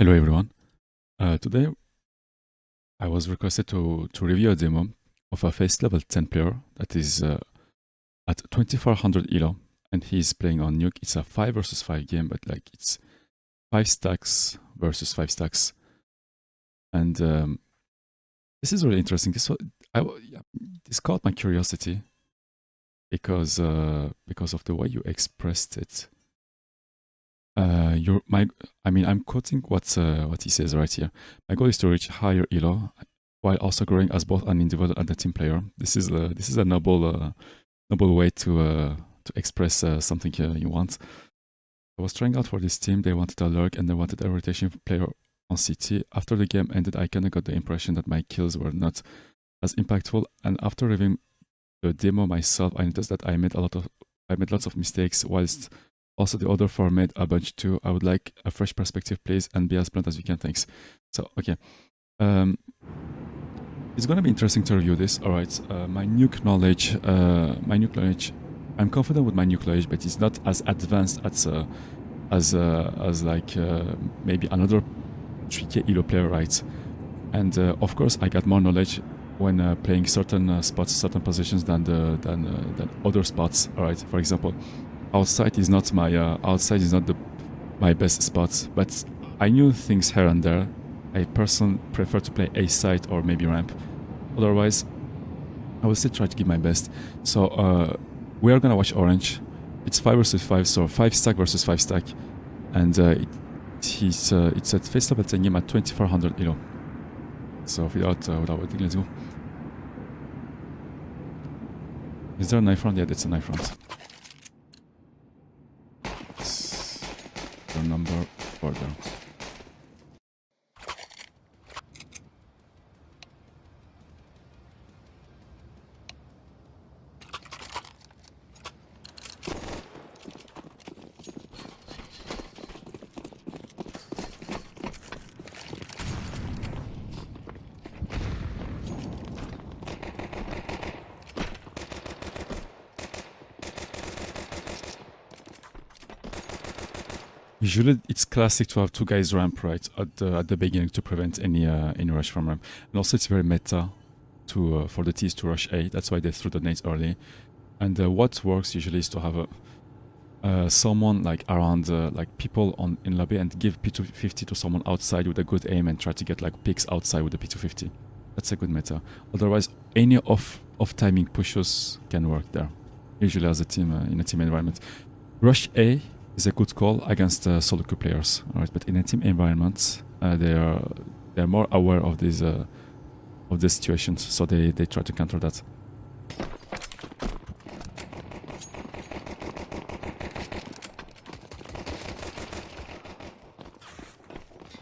Hello everyone. Today I was requested to review a demo of a Faceit level 10 player that is at 2400 ELO and he's playing on Nuke. It's a 5 versus 5 game, but like it's 5 stacks versus 5 stacks. And this is really interesting. This caught my curiosity because of the way you expressed it. I'm quoting what he says right here. My goal is to reach higher ELO while also growing as both an individual and a team player. This is a noble way to express something you want. I was trying out for this team. They wanted a lurk and they wanted a rotation player on CT. After the game ended, I kind of got the impression that my kills were not as impactful. And after reviewing the demo myself, I noticed that I made lots of mistakes, whilst also the other four made a bunch too. I would like a fresh perspective, please, and be as blunt as you can. Thanks. So, okay. It's going to be interesting to review this. All right. My nuke knowledge, I'm confident with my nuke knowledge, but it's not as advanced as like maybe another 3K ELO player, right? And of course, I got more knowledge when playing certain spots, certain positions than other spots. All right. For example, outside is not my best spot, but I knew things here and there. I personally prefer to play A side or maybe ramp. Otherwise, I will still try to give my best. So we are gonna watch orange. It's 5 versus 5, so 5 stack versus 5 stack, and it's at face level 10 game at 2400 ELO. So without waiting, let's go. Is there a knife round? Yeah, that's a knife round. The number 4 there. Usually, it's classic to have 2 guys ramp right at the beginning to prevent any rush from ramp, and also it's very meta to for the T's to rush A. That's why they threw the nades early. And what works usually is to have someone like around like people in lobby and give P250 to someone outside with a good aim and try to get like picks outside with the P250. That's a good meta. Otherwise, any off timing pushes can work there. Usually as a team in a team environment, rush A is a good call against solo queue players, all right? But in a team environment, they're more aware of these situations, so they try to counter that.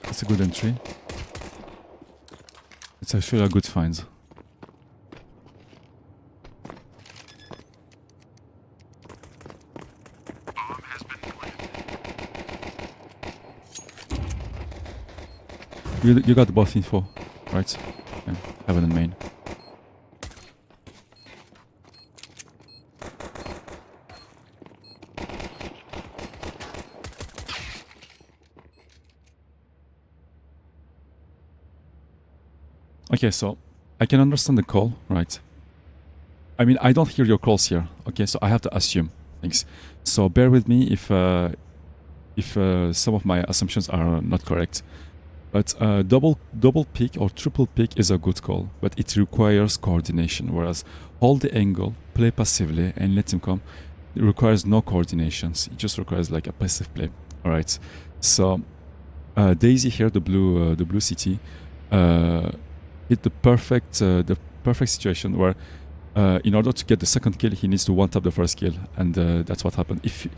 It's a good entry. It's actually a good find. You got both info, right? Yeah, heaven and main. Okay, so I can understand the call, right? I mean, I don't hear your calls here. Okay, so I have to assume things. So bear with me if some of my assumptions are not correct. But double pick or triple pick is a good call, but it requires coordination. Whereas hold the angle, play passively, and let him come, it requires no coordinations. It just requires like a passive play. All right. So Daisy here, the blue CT, hit the perfect situation where in order to get the second kill, he needs to one-tap the first kill, and that's what happened. If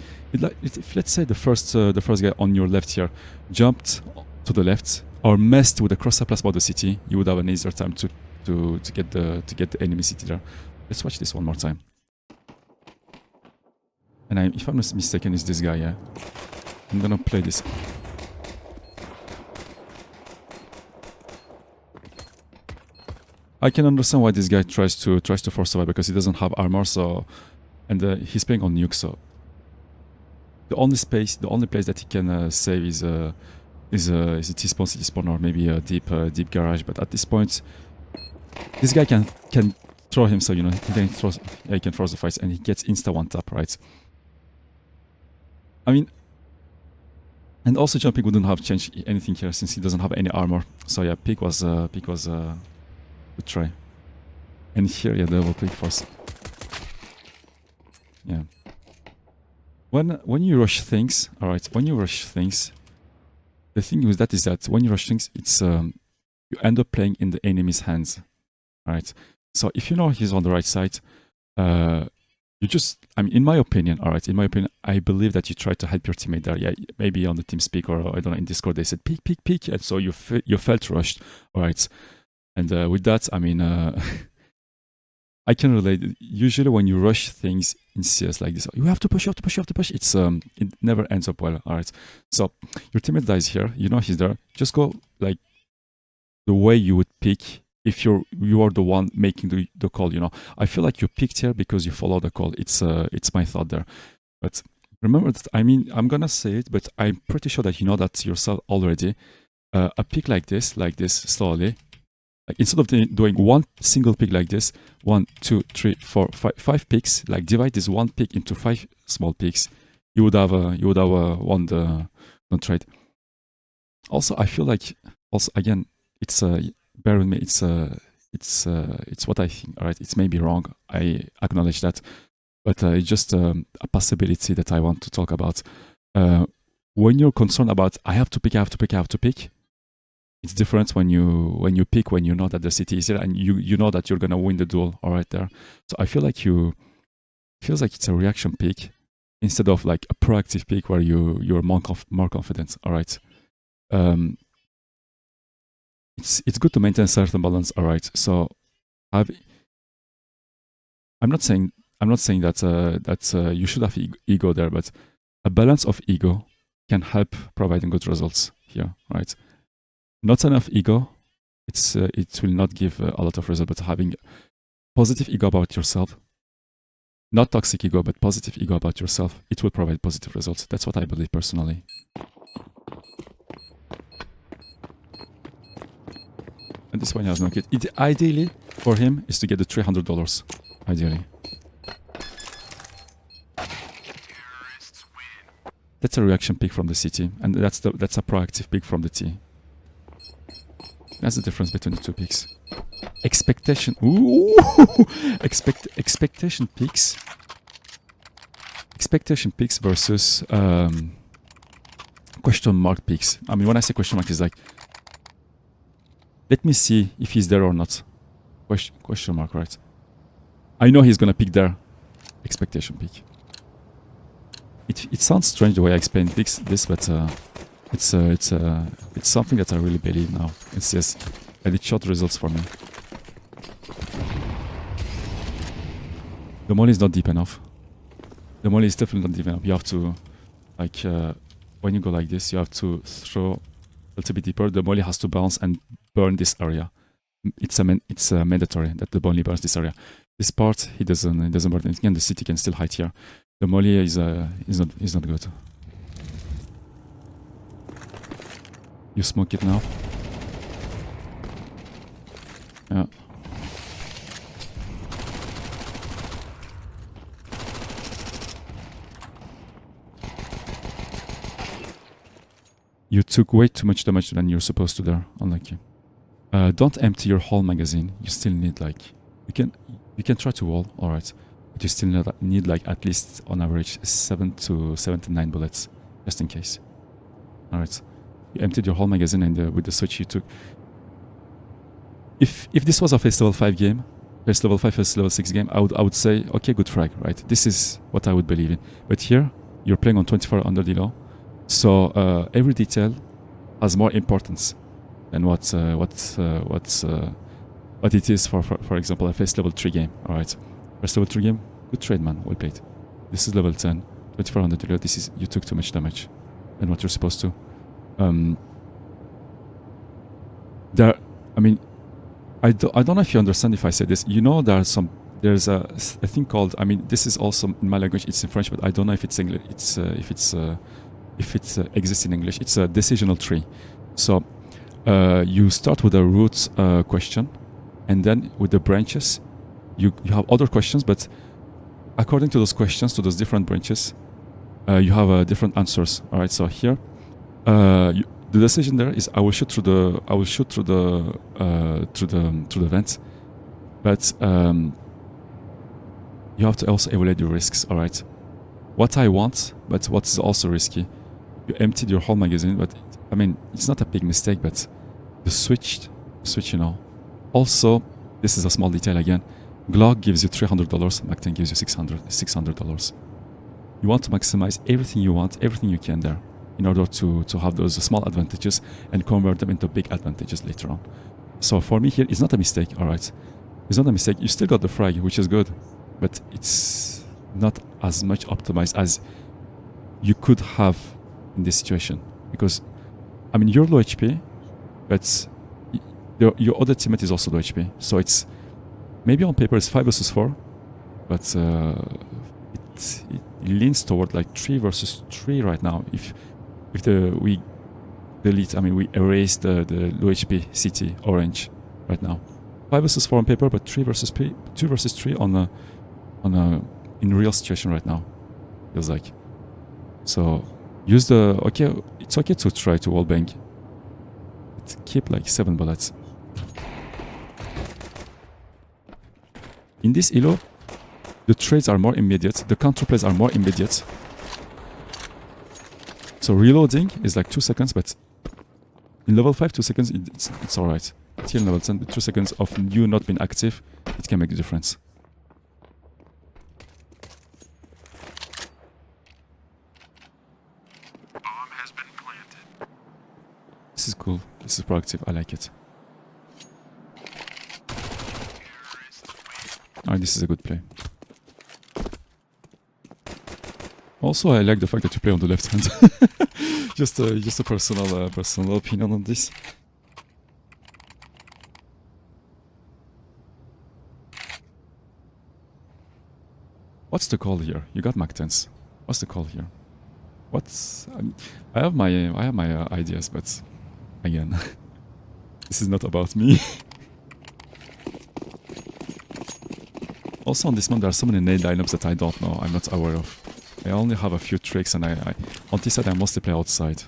let's say the first guy on your left here jumped to the left or messed with the crosshair plasma of the city, you would have an easier time to get the enemy city there. Let's watch this one more time. And if I'm not mistaken, it's this guy. Yeah, I'm gonna play this. I can understand why this guy tries to force survive, because he doesn't have armor. So, and he's playing on Nuke. So the only place that he can save is is a T-spawn, city spawn, or maybe a deep garage. But at this point, this guy can throw himself. You know, he can force the fights, and he gets insta one tap, right? I mean, and also jumping wouldn't have changed anything here since he doesn't have any armor. So yeah, pick was a good try. And here, yeah, double pick force. Yeah. When you rush things, all right. When you rush things, the thing with that is that when you rush things, it's you end up playing in the enemy's hands, all right. So if you know he's on the right side, you just, I mean, in my opinion, all right. In my opinion, I believe that you try to help your teammate there. Yeah, maybe on the TeamSpeak or I don't know in Discord they said peek, and so you felt rushed, all right. And with that, I mean. I can relate. Usually, when you rush things in CS like this, you have to push, It's it never ends up well. All right. So your teammate dies here. You know he's there. Just go like the way you would pick if you are the one making the call. You know, I feel like you picked here because you follow the call. It's my thought there. But remember that. I mean, I'm gonna say it, but I'm pretty sure that you know that yourself already. A pick like this slowly. Like instead of doing one single pick like this, 1, 2, 3, 4, 5 picks, like divide this one pick into 5 small picks, you would have won the trade. Also, I feel like again, it's bear with me. It's what I think. All right, it's maybe wrong. I acknowledge that, but it's just a possibility that I want to talk about. When you're concerned about I have to pick. It's different when you pick when you know that the city is here and you know that you're gonna win the duel all right there. So I feel like feels like it's a reaction pick instead of like a proactive pick where you're more confident. All right. It's good to maintain a certain balance. All right. So I'm not saying that you should have ego there, but a balance of ego can help providing good results here. Right. Not enough ego, it will not give a lot of result, but having positive ego about yourself, not toxic ego, but positive ego about yourself, it will provide positive results. That's what I believe personally. And this one has no kit. Ideally, for him, is to get the $300, ideally. That's a reaction pick from the city, and that's a proactive pick from the T. That's the difference between the two picks. Expectation. Ooh! Expectation picks. Expectation picks versus question mark picks. I mean, when I say question mark, it's like, let me see if he's there or not. Question mark, right? I know he's gonna pick there. Expectation pick. It sounds strange the way I explain this, but it's something that I really believe now. It's yes, and it showed results for me. The molly is not deep enough. The molly is definitely not deep enough. You have to, like, when you go like this, you have to throw a little bit deeper. The molly has to bounce and burn this area. It's mandatory that the molly burns this area. This part he doesn't burn anything, and the city can still hide here. The molly is not good. You smoke it now. Yeah. You took way too much damage than you're supposed to there. Unlucky. Don't empty your whole magazine. You still need like you can try to wall, alright. But you still need like at least on average 7 to 9 bullets. Just in case. Alright. You emptied your whole magazine and with the switch you took. If this was a Faceit level 5 game, Faceit level 5, Faceit level 6 game, I would say, okay, good frag, right? This is what I would believe in. But here, you're playing on 24 under ELO, so every detail has more importance than what it is for example a Faceit level 3 game. All right, Faceit level 3 game, good trade, man, well played. This is level 10, 24 under ELO. This is, you took too much damage than what you're supposed to. I mean, I don't know if you understand if I say this. You know, there's a thing called, I mean, this is also in my language, it's in French, but I don't know if it's English, if it's if it exists in English, it's a decisional tree. So you start with a root question, and then with the branches, you have other questions, but according to those questions, to those different branches, you have different answers. All right. So here, the decision there is I will shoot through the vent, but you have to also evaluate your risks. All right. What I want, but what is also risky. You emptied your whole magazine, but I mean it's not a big mistake, but you switch, you know. Also, this is a small detail again. Glock gives you $300, Mac-10 gives you $600. You want to maximize everything you want, everything you can there, in order to have those small advantages and convert them into big advantages later on. So for me here, it's not a mistake, all right? It's not a mistake. You still got the frag, which is good, but it's not as much optimized as you could have in this situation. Because, I mean, you're low HP, but your other teammate is also low HP. So it's, maybe on paper it's 5 versus 4, but it leans toward like 3 versus 3 right now. If we delete, I mean, we erase the low HP CT orange right now. 5 versus 4 on paper, but 2 versus 3 on in real situation right now. Feels like. So use the it's okay to try to wall bang. But keep like 7 bullets. In this ELO, the trades are more immediate, the counter plays are more immediate. So reloading is like 2 seconds, but in level 5, 2 seconds, it's alright. Here in level 10, 2 seconds of you not being active, it can make a difference. Bomb has been planted. This is cool. This is proactive. I like it. Oh, this is a good play. Also, I like the fact that you play on the left hand. just a personal opinion on this. What's the call here? You got Mac-10s. What's the call here? I have my ideas, but again, this is not about me. Also on this one, there are so many nade lineups that I don't know. I'm not aware of. I only have a few tricks, and on this side I mostly play outside.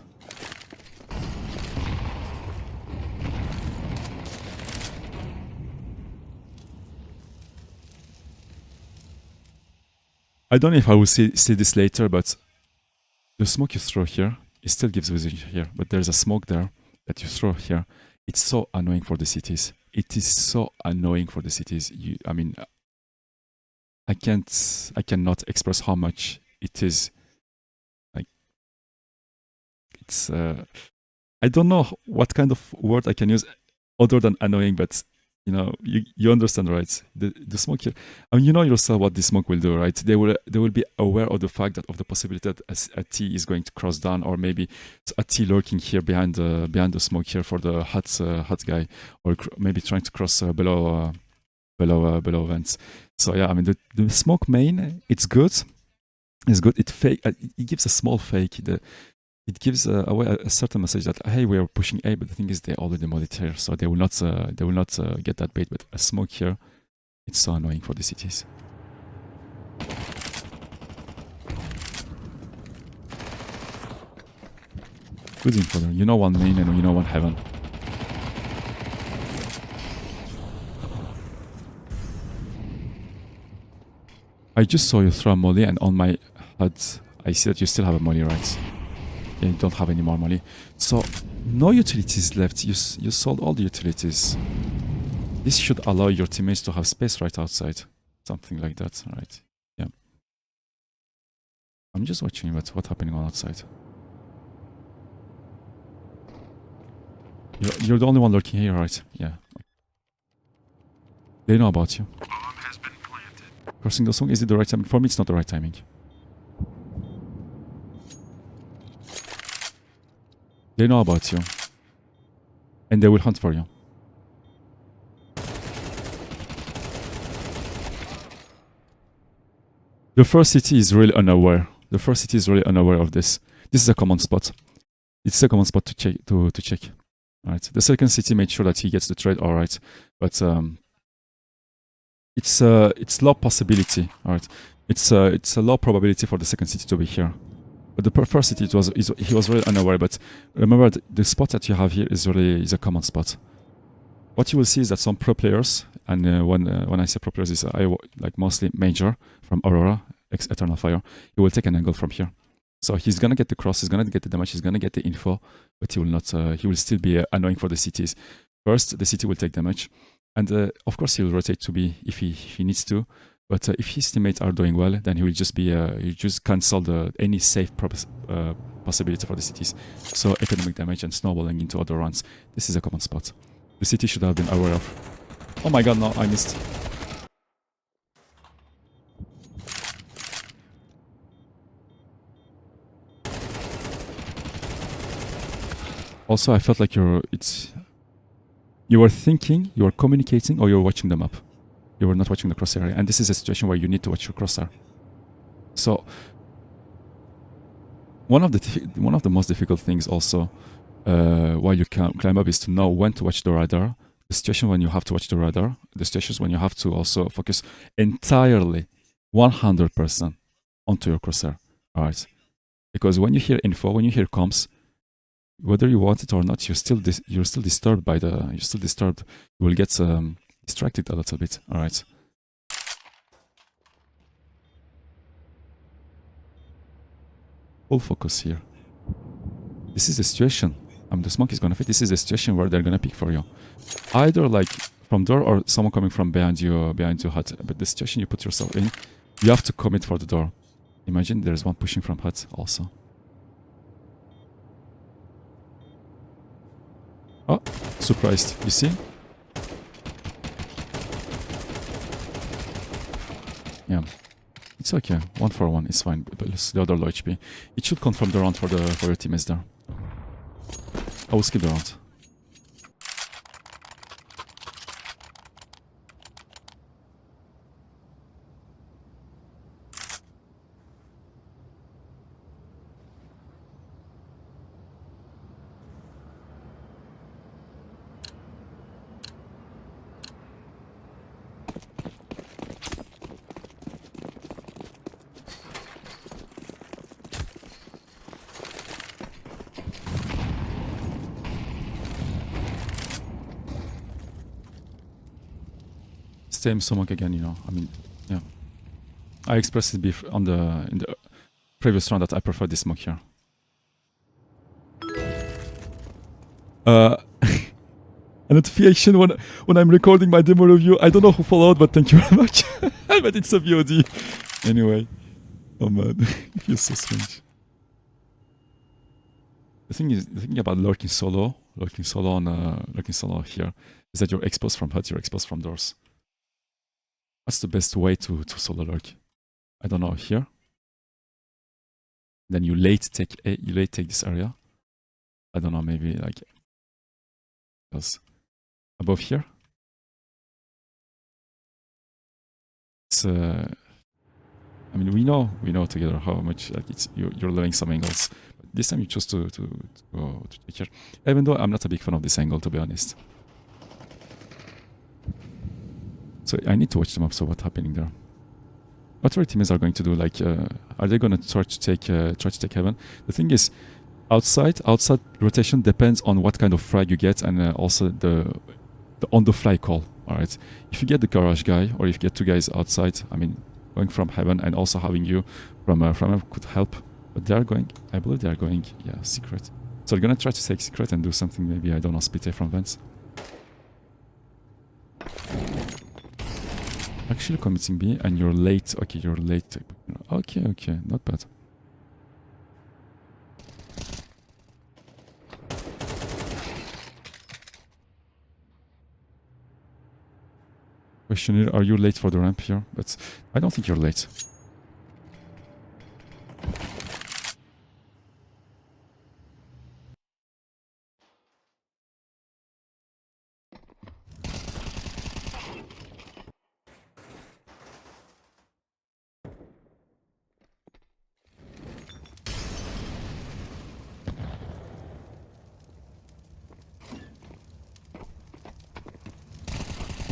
I don't know if I will see this later, but the smoke you throw here, it still gives vision here, but there's a smoke there that you throw here. It's so annoying for the cities. It is so annoying for the cities. I mean, I cannot express how much it is. Like, it's I don't know what kind of word I can use other than annoying, but you know, you understand, right? The smoke here. I mean, you know yourself what this smoke will do, right? They will be aware of the fact that of the possibility that a T is going to cross down, or maybe a T lurking here behind the smoke here for the hut guy, or maybe trying to cross below vents. So yeah, I mean the smoke main, it's good. It's good. It gives a small fake. It gives a certain message that hey, we are pushing A, but the thing is they already mod it here, so they will not get that bait. But a smoke here, it's so annoying for the cities. Good info there. You know one main and you know one heaven. I just saw you throw a molly, and on my HUD, I see that you still have a molly, right? Yeah, you don't have any more molly. So, no utilities left. You sold all the utilities. This should allow your teammates to have space right outside. Something like that, right? Yeah. I'm just watching what's happening on outside. You're the only one lurking here, right? Yeah. They know about you. Crossing the song, is it the right timing? For me, it's not the right timing. They know about you. And they will hunt for you. The first city is really unaware. The first city is really unaware of this. This is a common spot. It's a common spot to check. To check. All right. The second city made sure that he gets the trade. All right, but it's low possibility. All right. It's a low probability for the second city to be here. But the first city, he was really unaware. But remember, the spot that you have here is a common spot. What you will see is that some pro players, and when I say pro players, is like mostly Major from Aurora, ex-Eternal Fire, he will take an angle from here. So he's gonna get the cross, he's gonna get the damage, he's gonna get the info, but he will not. He will still be annoying for the cities. First, the city will take damage, and of course he will rotate to B if he needs to. But if his teammates are doing well, then he will just be he just cancel any safe possibility for the cities. So economic damage and snowballing into other runs. This is a common spot. The city should have been aware of. Oh my god, no, I missed. Also, I felt like you were thinking, you were communicating, or you were watching the map. You were not watching the crosshair area. And this is a situation where you need to watch your crosshair. So, one of the most difficult things also while you can climb up is to know when to watch the radar, the situation when you have to watch the radar, the situations when you have to also focus entirely 100% onto your crosshair. All right. Because when you hear info, when you hear comms, whether you want it or not, you're still disturbed by you're still disturbed. You will get distracted a little bit. All right. Full focus here. This is the situation. The smoke is gonna fit. This is the situation where they're gonna pick for you. Either like from door or someone coming from behind your hut. But the situation you put yourself in, you have to commit for the door. Imagine there's one pushing from hut also. Oh, surprised. You see? Yeah. It's okay. 1 for 1. It's fine. But the other low HP. It should confirm the round for your teammates there. I will skip the round. Same smoke again, you know. I mean, yeah. I expressed it in the previous round that I prefer this smoke here. A notification when I'm recording my demo review. I don't know who followed, but thank you very much. But it's a VOD. Anyway. Oh man, it feels so strange. The thing about lurking solo here is that you're exposed from hut, you're exposed from doors. What's the best way to solo lurk? I don't know, here. Then you late take this area. I don't know, maybe like above here. It's I mean, we know together how much like you're learning some angles. But this time you chose to go to take here. Even though I'm not a big fan of this angle, to be honest. So I need to watch them up. So what's happening there? What our teammates are going to do? Like, are they going to try to take heaven? The thing is, outside rotation depends on what kind of frag you get, and also the on the fly call. All right, if you get the garage guy, or if you get two guys outside, I mean, going from heaven and also having you from could help. But they are going. I believe they are going. Yeah, secret. So they're gonna try to take secret and do something. Maybe I don't know, split A from vents. Actually committing B, and you're late. Okay, you're late. Okay, not bad. Questionnaire, are you late for the ramp here? But I don't think you're late.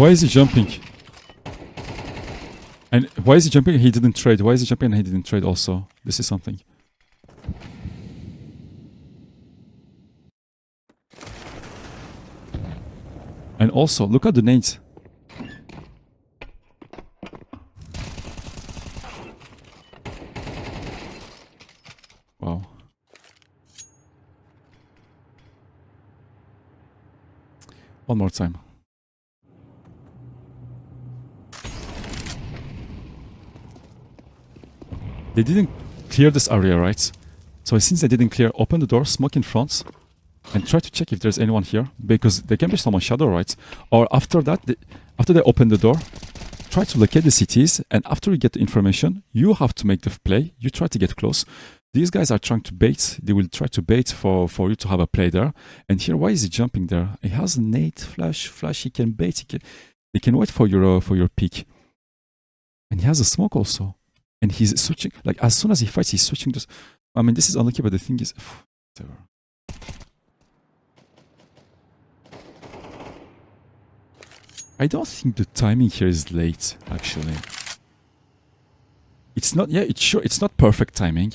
Why is he jumping? And why is he jumping? He didn't trade. Why is he jumping and he didn't trade also? This is something. And also, look at the nades. Wow. One more time. They didn't clear this area, right? So since they didn't clear, open the door, smoke in front, and try to check if there's anyone here, because there can be someone shadow, right? Or after that, after they open the door, try to locate the cities, and after you get the information, you have to make the play. You try to get close. These guys are trying to bait. They will try to bait for you to have a play there. And here, why is he jumping there? He has a nade, flash. He can bait. He can wait for your peak. And he has a smoke also. And he's switching. Like as soon as he fights, he's switching. I mean, this is unlucky, but the thing is, whatever. I don't think the timing here is late. Actually, it's not. Yeah, it's not perfect timing.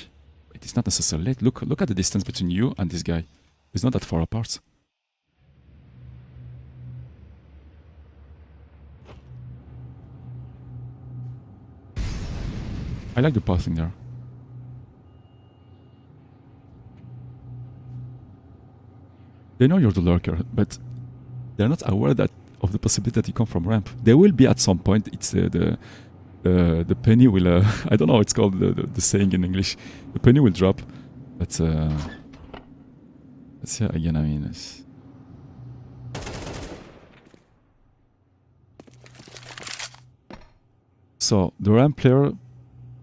It is not necessarily late. Look at the distance between you and this guy. It's not that far apart. I like the pathing there. They know you're the lurker, but they're not aware of the possibility that you come from ramp. They will be at some point. It's the penny will. I don't know what it's called, the saying in English. The penny will drop. But let's see again. I mean, so the ramp player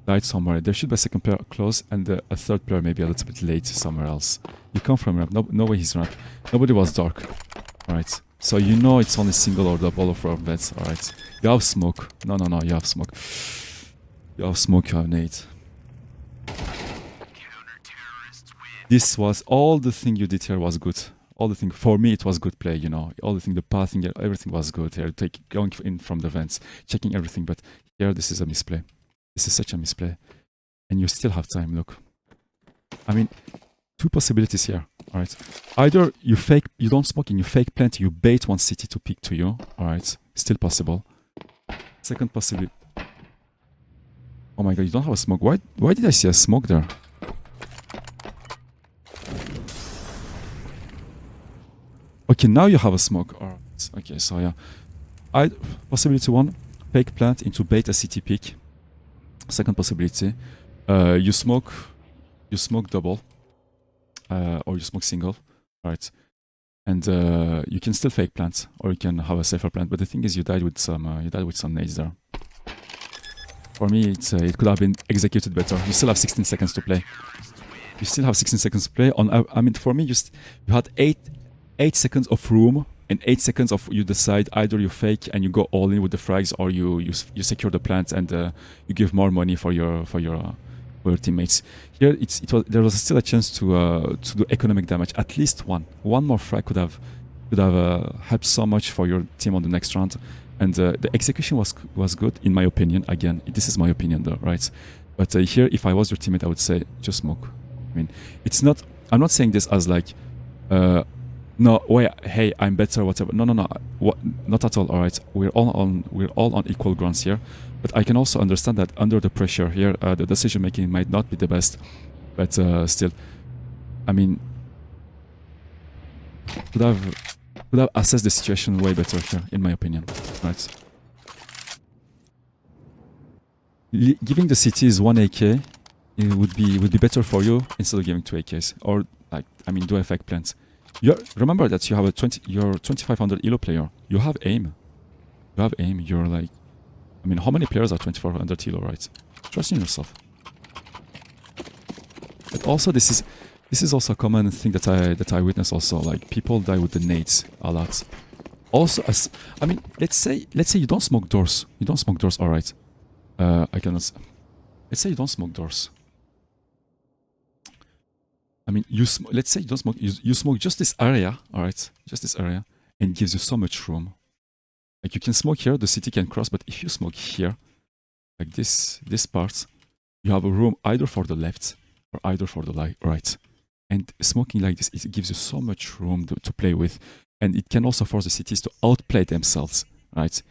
died somewhere. There should be a second player close and a third player maybe a little bit late somewhere else. You come from ramp. No way he's ramp. Nobody was dark. Alright. So you know it's only single or double of our bets. Alright. You have smoke. No. You have smoke. You have smoke. You have nade. This was all the thing you did here was good. All the thing for me it was good play. You know, all the thing, the pathing, everything was good here. Going in from the vents, checking everything. But here this is a misplay. This is such a misplay. And you still have time, look. I mean, two possibilities here, alright? Either you don't smoke and you fake plant, you bait one city to pick to you, alright? Still possible. Second possibility. Oh my god, you don't have a smoke. Why did I see a smoke there? Okay, now you have a smoke. Alright, okay, so yeah. Possibility one, fake plant into bait a city pick. Second possibility, you smoke double, or you smoke single, right? And you can still fake plant, or you can have a safer plant. But the thing is, you died with some nades there. For me, it could have been executed better. You still have 16 seconds to play. You still have 16 seconds to play. I mean, for me, you had 8 seconds of room. In 8 seconds of you decide either you fake and you go all in with the frags, or you secure the plant and you give more money for your teammates. Here there was still a chance to do economic damage. At least one more frag could have helped so much for your team on the next round. And the execution was good in my opinion. Again, this is my opinion though, right? But here, if I was your teammate, I would say just smoke. I mean, it's not. I'm not saying this as like. No, wait, hey, I'm better, whatever. No, not at all. All right, we're all on equal grounds here. But I can also understand that under the pressure here, the decision making might not be the best. But still, I mean, could have assessed the situation way better here, in my opinion. Right. Giving the cities 1 AK, it would be better for you instead of giving 2 AKs, or like, I mean, do effect plants. Remember that you have you're 2500 ELO player. You have aim. You're like, I mean, how many players are 2400 ELO, right? Trust in yourself. But also, this is also a common thing that I witness also. Like, people die with the nades a lot. Also, I mean, let's say you don't smoke doors. You don't smoke doors, all right? I cannot. Let's say you don't smoke doors. I mean, let's say you don't smoke. You smoke just this area, all right? Just this area, and it gives you so much room. Like you can smoke here, the city can cross, but if you smoke here, like this part, you have a room either for the left or either for the right. And smoking like this, it gives you so much room to play with. And it can also force the cities to outplay themselves, right?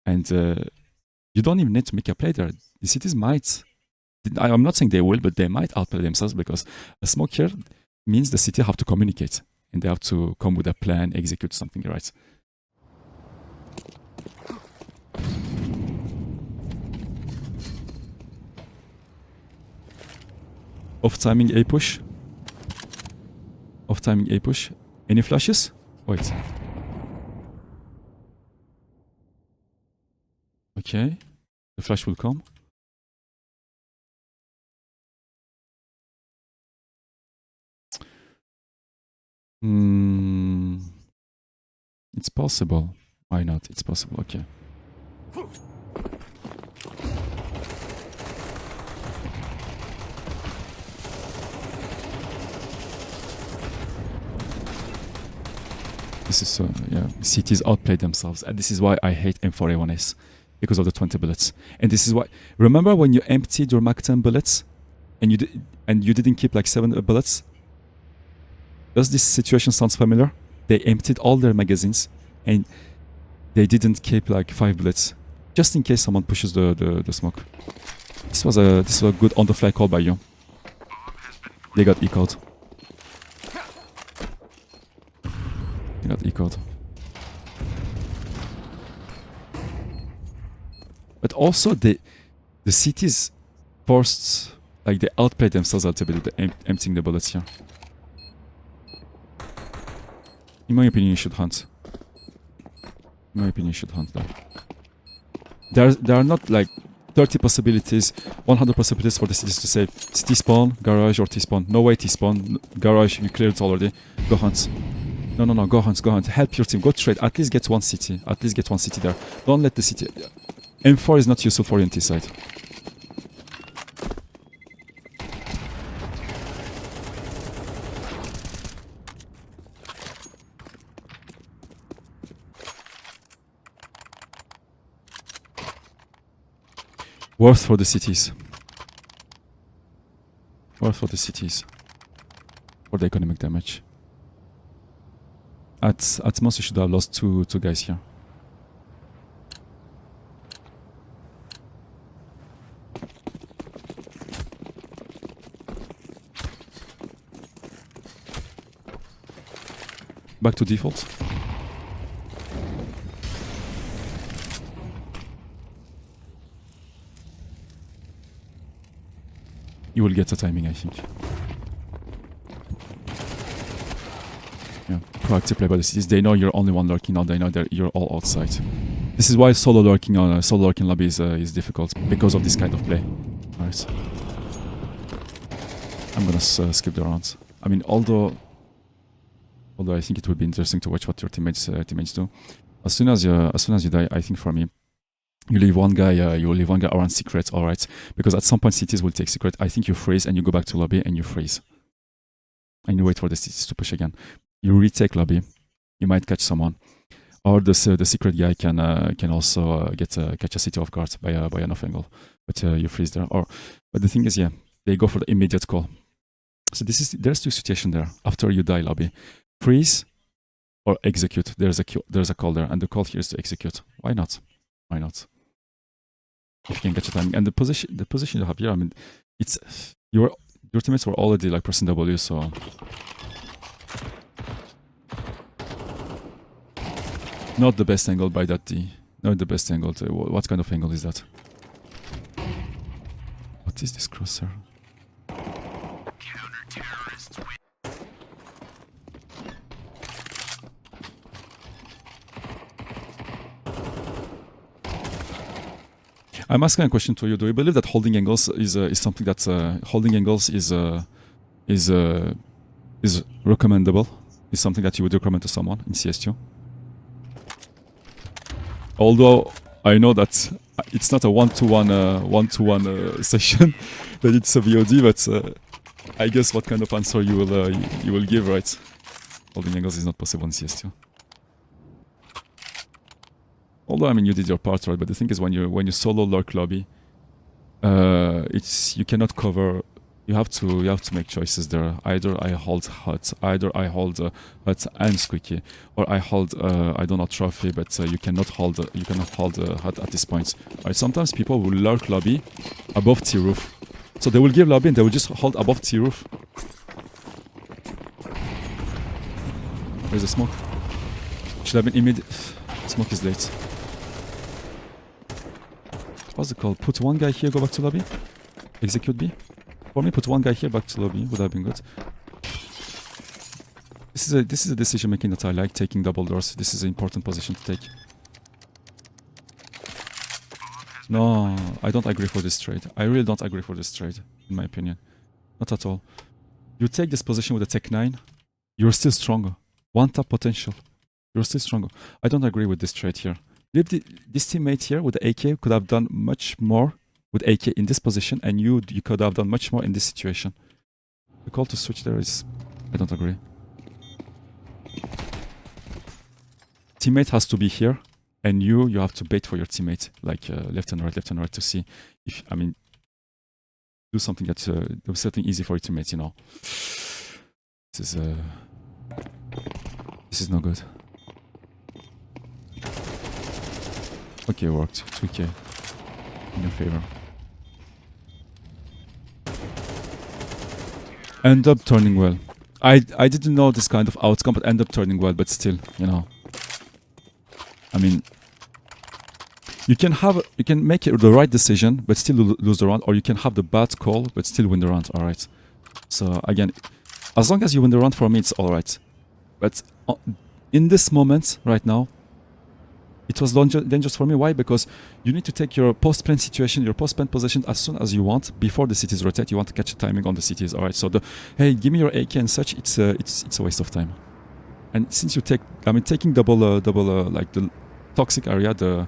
And you don't even need to make a play there. The cities might, I'm not saying they will, but they might outplay themselves because a smoke here means the city have to communicate and they have to come with a plan, execute something, right? Off timing A push. Off timing A push. Any flashes? Wait. Okay. The flash will come. It's possible. Why not? It's possible. Okay. This is yeah. Cities outplay themselves, and this is why I hate M4A1S because of the 20 bullets. And this is why. Remember when you emptied your Mach 10 bullets, and you didn't keep like 7 bullets? Does this situation sounds familiar? They emptied all their magazines, and they didn't keep like 5 bullets, just in case someone pushes the smoke. This was a good on the fly call by you. They got eco'd. They got eco'd. But also the cities forced, like they outplayed themselves a little bit with emptying the bullets here. In my opinion, you should hunt. In my opinion, you should hunt though. There are not like 30 possibilities, 100 possibilities for the cities to save. It's T-spawn, garage, or T-spawn. No way T-spawn, garage, you cleared it already. Go hunt. No, go hunt, go hunt. Help your team, go trade. At least get one city. At least get one city there. Don't let the city... M4 is not useful for your NT side. Worth for the cities. Worth for the cities. For the economic damage. At most you should have lost two guys here. Back to default. You will get the timing, I think. Yeah, proactive play by the cities. They know you're only one lurking now. They know that you're all outside. This is why solo lurking on solo lurking lobby is difficult because of this kind of play. Alright. I'm gonna skip the rounds. I mean, although I think it would be interesting to watch what your teammates do. As soon as you die, I think for me, you leave one guy around secret, alright? Because at some point cities will take secret. I think you freeze and you go back to lobby and you freeze. And you wait for the cities to push again. You retake lobby, you might catch someone. Or the secret guy can also catch a city off guard by an off angle. But you freeze there. But the thing is, yeah, they go for the immediate call. So there's two situations there. After you die lobby. Freeze or execute. There's a call there, and the call here is to execute. Why not? Why not? If you can catch a timing. And the position you have here, I mean, it's your teammates were already like pressing W, so not the best angle by that D. Not the best angle. What kind of angle is that? What is this crosshair? I'm asking a question to you. Do you believe that holding angles is something that is recommendable? Is something that you would recommend to someone in CS2? Although I know that it's not a one-to-one session, that it's a VOD, but I guess what kind of answer you will give, right? Holding angles is not possible in CS2. Although I mean you did your part, right? But the thing is, when you solo lurk lobby, it's you cannot cover. You have to make choices there. Either I hold hut, either I hold hut and squeaky, or I hold I don't know trophy, but you cannot hold hut at this point. Right? Sometimes people will lurk lobby above T roof, so they will give lobby and they will just hold above T roof. There's a smoke. Should have been immediate. Smoke is late. What's it called? Put one guy here, go back to lobby. Execute B. For me, put one guy here, back to lobby. Would have been good. This is a decision making that I like, taking double doors. This is an important position to take. No, I don't agree for this trade. I really don't agree for this trade, in my opinion. Not at all. You take this position with a Tech 9, you're still stronger. One tap potential. You're still stronger. I don't agree with this trade here. This teammate here with the AK could have done much more with AK in this position, and you could have done much more in this situation. The call to switch there is... I don't agree. Teammate has to be here, and you have to bait for your teammate, like left and right to see if, I mean, do something that do something easy for your teammates, you know. This is no good. Okay, worked. 2k in your favor. End up turning well. I didn't know this kind of outcome, but end up turning well. But still, you know, I mean, you can make it the right decision, but still lose the round, or you can have the bad call, but still win the round. All right. So again, as long as you win the round, for me, it's all right. But in this moment, right now, it was dangerous for me. Why? Because you need to take your post-plant situation, your post-plant position as soon as you want before the cities rotate. You want to catch a timing on the cities. All right. So hey, give me your AK and such. It's a waste of time. And since you taking double like the toxic area, the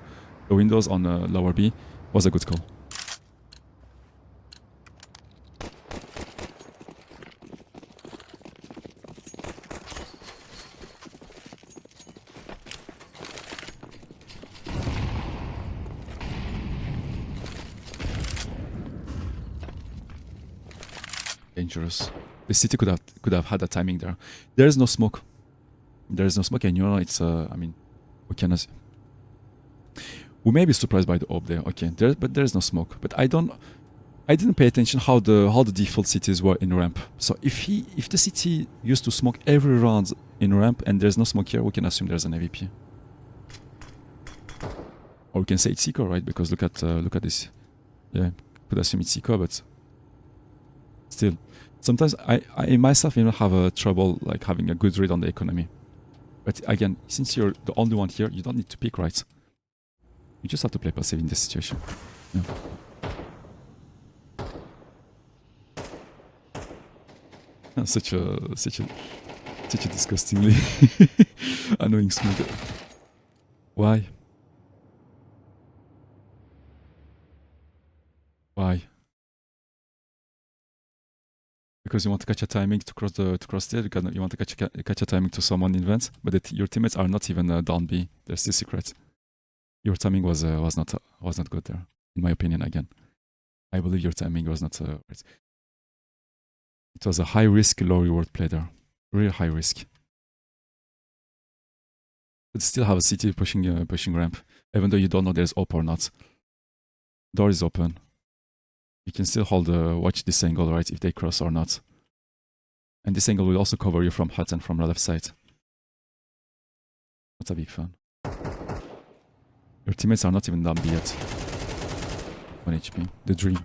windows on lower B was a good call. Dangerous. The city could have had a timing there. There is no smoke. There is no smoke, and you know it's. I mean, we may be surprised by the orb there. Okay, but there is no smoke. But I didn't pay attention how the default cities were in ramp. So if the city used to smoke every round in ramp and there's no smoke here, we can assume there's an AVP. Or we can say it's eco, right? Because look at this. Yeah, could assume it's eco, but still, sometimes I myself have a trouble like having a good read on the economy. But again, since you're the only one here, you don't need to pick, right? You just have to play passive in this situation. Yeah. Such a disgustingly annoying smoke. Why? Why? Because you want to catch a timing to cross there. You want to catch a timing to someone in vents, but your teammates are not even down B. They're still secret. Your timing was not good there, in my opinion. Again, I believe your timing was not right. It was a high risk, low reward play there. Real high risk. But still have a city pushing ramp, even though you don't know there's op or not. Door is open. You can still watch this angle, right, if they cross or not. And this angle will also cover you from hut and from the left side. Not a big fan. Your teammates are not even done B yet. 1 HP. The dream.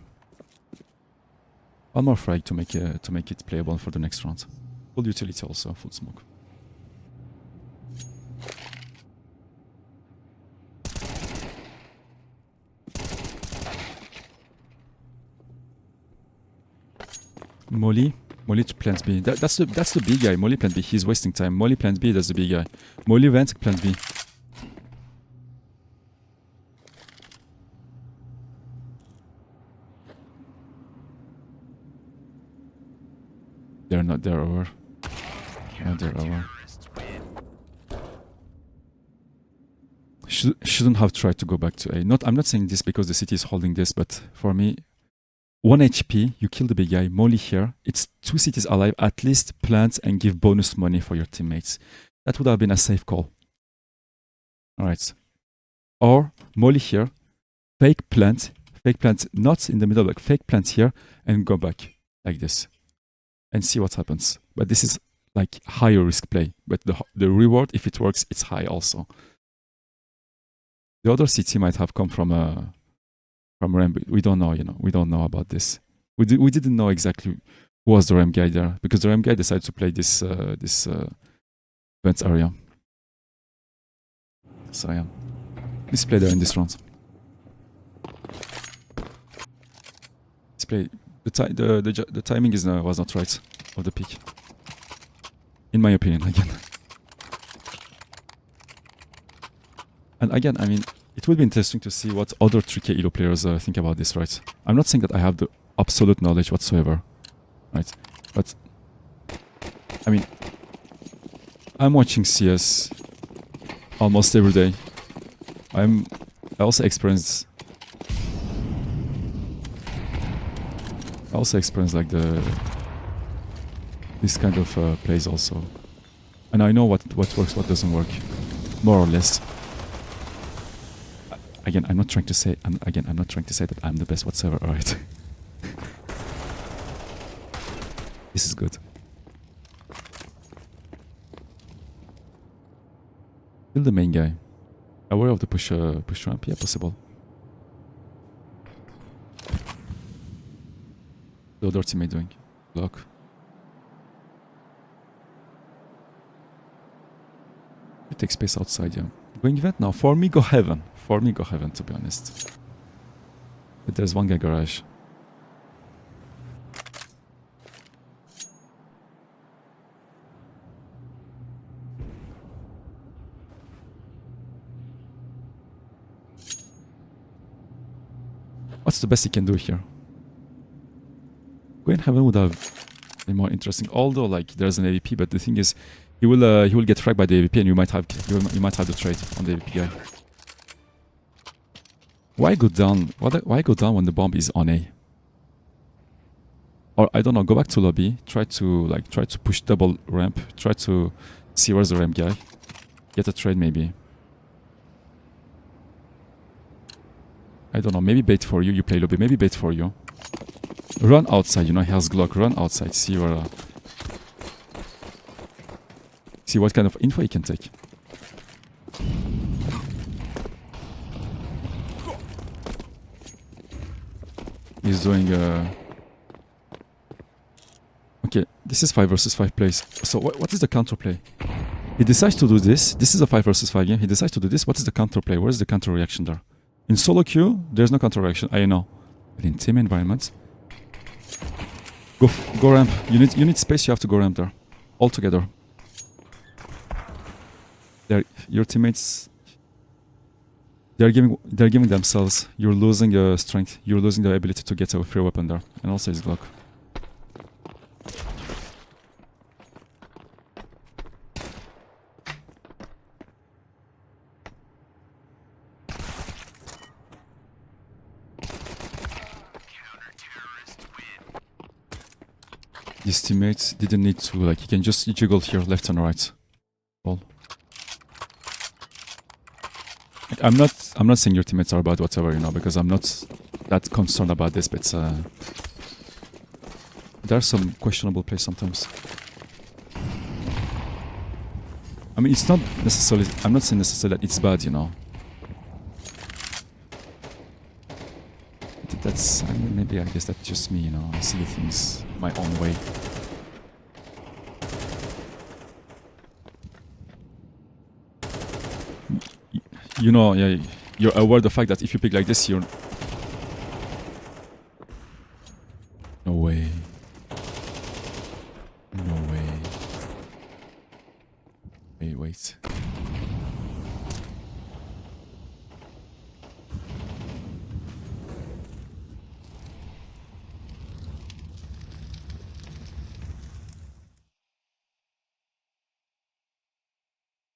One more frag to make it playable for the next round. Full utility also, full smoke. Molly to plant B. That's the big guy. Molly plant B. He's wasting time. Molly plant B. That's the big guy. Molly vent plant B. They're not. They're over. Yeah, they're over. shouldn't have tried to go back to A. I'm not saying this because the city is holding this, but for me, 1 HP, you kill the big guy, molly here. It's 2 cities alive, at least plant and give bonus money for your teammates. That would have been a safe call. Alright. Or molly here, fake plant not in the middle, like fake plant here, and go back like this. And see what happens. But this is like higher risk play. But the reward, if it works, it's high also. The other city might have come from Ram. We don't know, we don't know about this. We didn't know exactly who was the Ram guy there, because the Ram guy decided to play this event area. So yeah, let's play there in this round. Let's play. The timing was not right of the pick, in my opinion. Again, and again, I mean, it would be interesting to see what other 3K ELO players think about this, right? I'm not saying that I have the absolute knowledge whatsoever, right? But I mean, I'm watching CS almost every day. I also experience like this kind of plays also, and I know what works, what doesn't work, more or less. Again, I'm not trying to say that I'm the best whatsoever. All right, this is good. Kill the main guy. Aware of the push ramp? Yeah, possible. The other teammate doing block. You take space outside, yeah. Going event now. For me, go heaven. To be honest. But there's one guy garage. What's the best he can do here? Going heaven would have been more interesting. Although, like, there's an AVP, but the thing is, he will get fragged by the AVP, and you might have the trade on the AVP guy. Why go down? Why go down when the bomb is on A? Or I don't know. Go back to lobby. Try to push double ramp. Try to see where's the ramp guy. Get a trade maybe. I don't know. Maybe bait for you. You play lobby. Maybe bait for you. Run outside. He has Glock. Run outside. See where. See what kind of info he can take. He's doing okay, this is 5 versus 5 plays. So what is the counter play? He decides to do this. This is a 5 versus 5 game. He decides to do this. What is the counter play? Where's the counter reaction there? In solo queue, there's no counter reaction. I know. But in team environments, go ramp. You need space. You have to go ramp there, all together. Your teammates. They're giving themselves. You're losing strength. You're losing the ability to get a free weapon there, and also his Glock. His teammates didn't need to, like, he can just jiggle here left and right. All. I'm not saying your teammates are bad whatever, because I'm not that concerned about this, but there are some questionable plays sometimes. I mean, it's not necessarily, I'm not saying necessarily that it's bad, That's, I mean, maybe I guess that's just me, I see things my own way. Yeah, you're aware of the fact that if you pick like this, you're... No way. No way. Wait.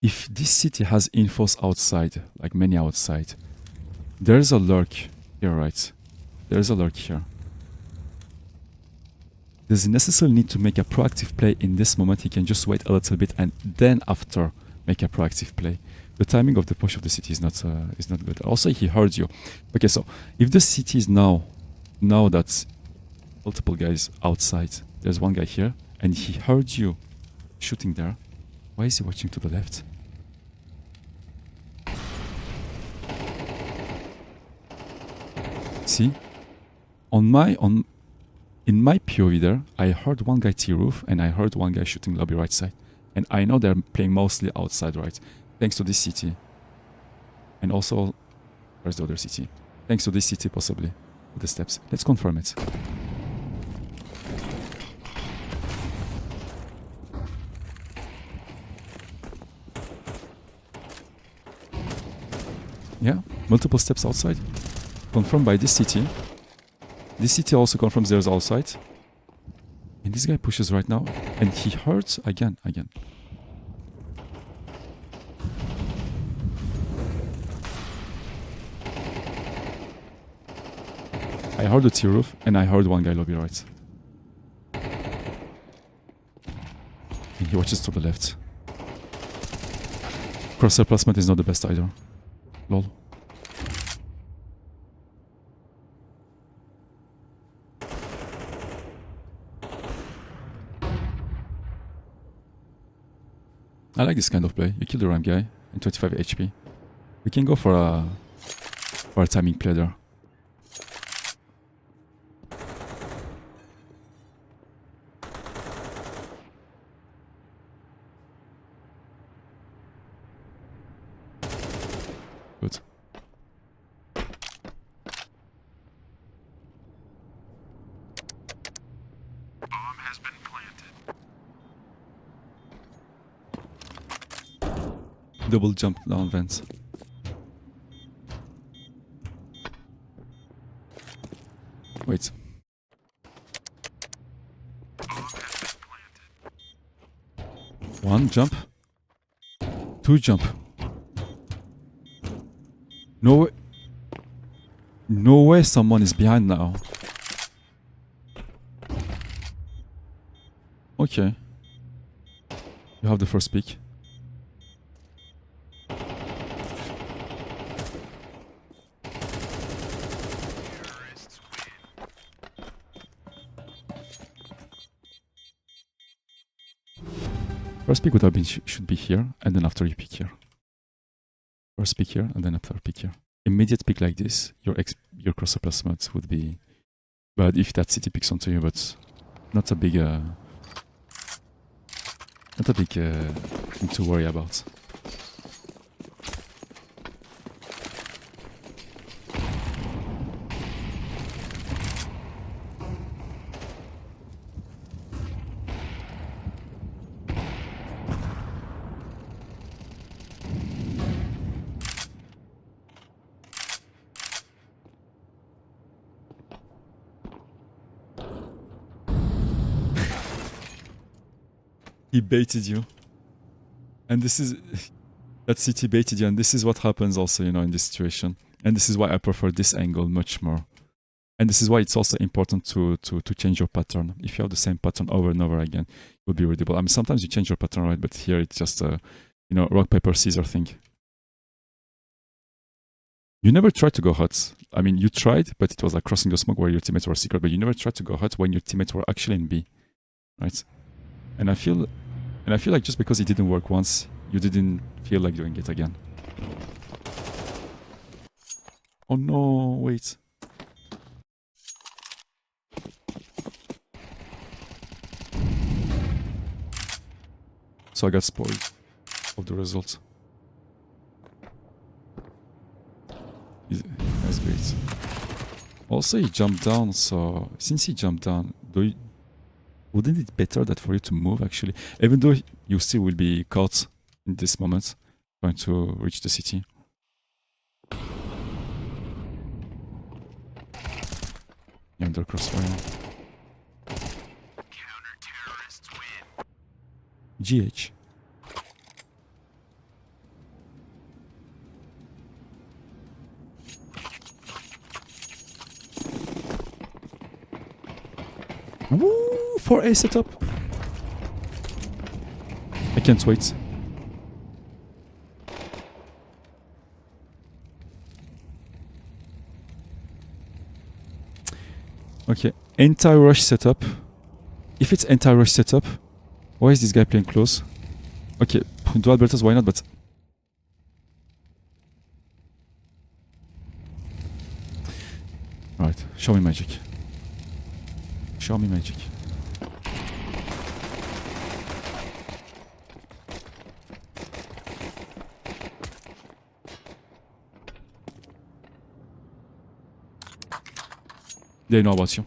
if this city has infos outside, like many outside, there's a lurk here, right? There's a lurk here. There's a necessary need to make a proactive play in this moment. He can just wait a little bit and then after make a proactive play. The timing of the push of the city is not good. Also, he heard you. Okay, so if the city is now that multiple guys outside, there's one guy here, and he heard you shooting there. Why is he watching to the left? See, in my POV there, I heard one guy T-roof and I heard one guy shooting lobby right side. And I know they're playing mostly outside, right? Thanks to this city. And also, where's the other city? Thanks to this city, possibly. With the steps. Let's confirm it. Yeah, multiple steps outside. Confirmed by this city. This city also confirms there's outside. And this guy pushes right now. And he hurts again. I heard the T-roof and I heard one guy lobby right. And he watches to the left. Crosshair placement is not the best either. Lol. I like this kind of play. You kill the ramp guy in 25 HP. We can go for a timing play there. Good. Bomb has been planted. Double jump down vents. Wait. One jump. Two jump. No way someone is behind now. Okay. You have the first pick. First pick would have been should be here, and then after you pick here. First pick here, and then after pick here. Immediate pick like this, your crosser placement would be bad if that city picks onto you, but not a big thing to worry about. He baited you. And this is... that city baited you, and this is what happens also, you know, in this situation. And this is why I prefer this angle much more. And this is why it's also important to change your pattern. If you have the same pattern over and over again, it will be readable. I mean, sometimes you change your pattern, right? But here it's just a, you know, rock, paper, scissors thing. You never tried to go hot. I mean, you tried, but it was like crossing the smoke where your teammates were secret. But you never tried to go hot when your teammates were actually in B, right? And I feel like just because it didn't work once, you didn't feel like doing it again. Oh no, wait. So I got spoiled of the result. That's great. Also, he jumped down, so since he jumped down, wouldn't it be better that for you to move actually? Even though you still will be caught in this moment, trying to reach the city. You're under crossfire. Counter-terrorists win. GH. Woo! 4A setup. I can't wait. Okay, anti-rush setup. If it's anti-rush setup, why is this guy playing close? Okay, dual belters, why not? But alright, show me magic. Show me magic. They know about you.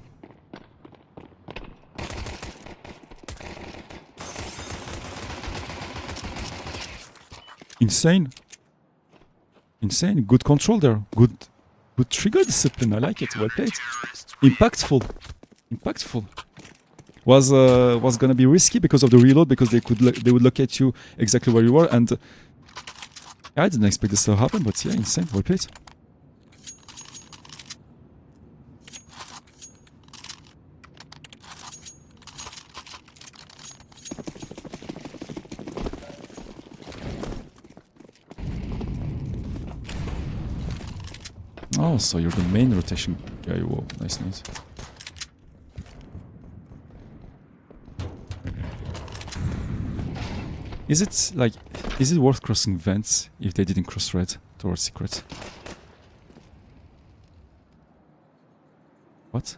Insane. Insane. Good control there. Good trigger discipline. I like it. Well played. Impactful. Impactful. Was gonna be risky because of the reload, because they would locate you exactly where you were, and I didn't expect this to happen, but yeah, insane. Well played. Oh, so you're the main rotation guy. Whoa, nice, nice. Is it worth crossing vents if they didn't cross red towards secret? What?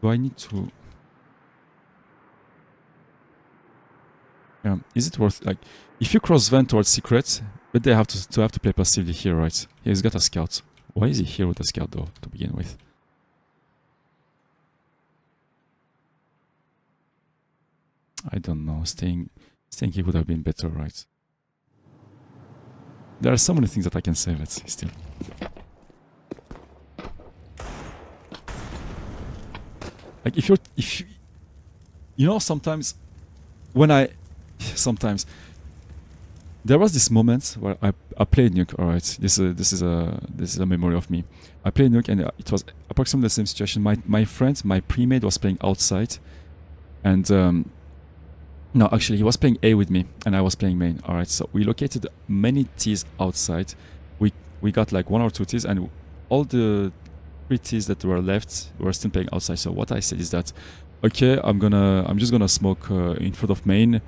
Do I need to... is it worth, like, if you cross vent towards secret, but they have to play passively here, right? He's got a scout. Why is he here with a scout though, to begin with? I don't know. Staying here would have been better, right? There are so many things that I can say, let's see still. Like if you know, sometimes there was this moment where I played Nuke. All right, this is a memory of me. I played Nuke, and it was approximately the same situation. My friend, my pre-mate, was playing outside, and no, actually he was playing A with me, and I was playing main. All right, so we located many T's outside. We got like 1 or 2 T's, and all the 3 T's that were left were still playing outside. So what I said is that, okay, I'm just gonna smoke in front of main,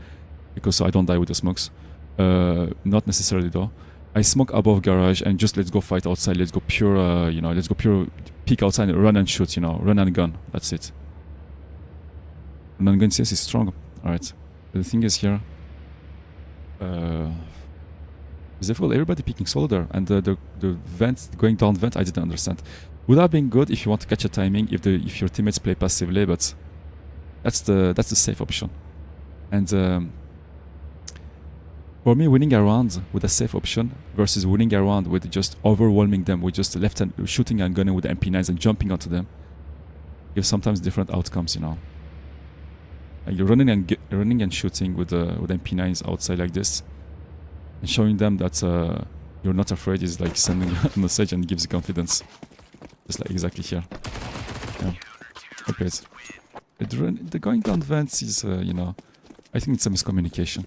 because so I don't die with the smokes. Not necessarily though. I smoke above garage and just let's go fight outside. Let's go pure, let's go pure peek outside and run and shoot, run and gun. That's it. Run and gun CS is strong. Alright. The thing is here, it's difficult. Everybody picking solo there, and the vent, going down vent, I didn't understand. Would have been good if you want to catch a timing, if your teammates play passively, but that's the safe option. And for me, winning a round with a safe option versus winning a round with just overwhelming them with just left hand shooting and gunning with the MP9s and jumping onto them gives sometimes different outcomes, Like you're running and shooting with MP9s outside like this, and showing them that you're not afraid is like sending a message and gives you confidence. Just like exactly here. Yeah. Okay. The going down vents is, I think it's a miscommunication.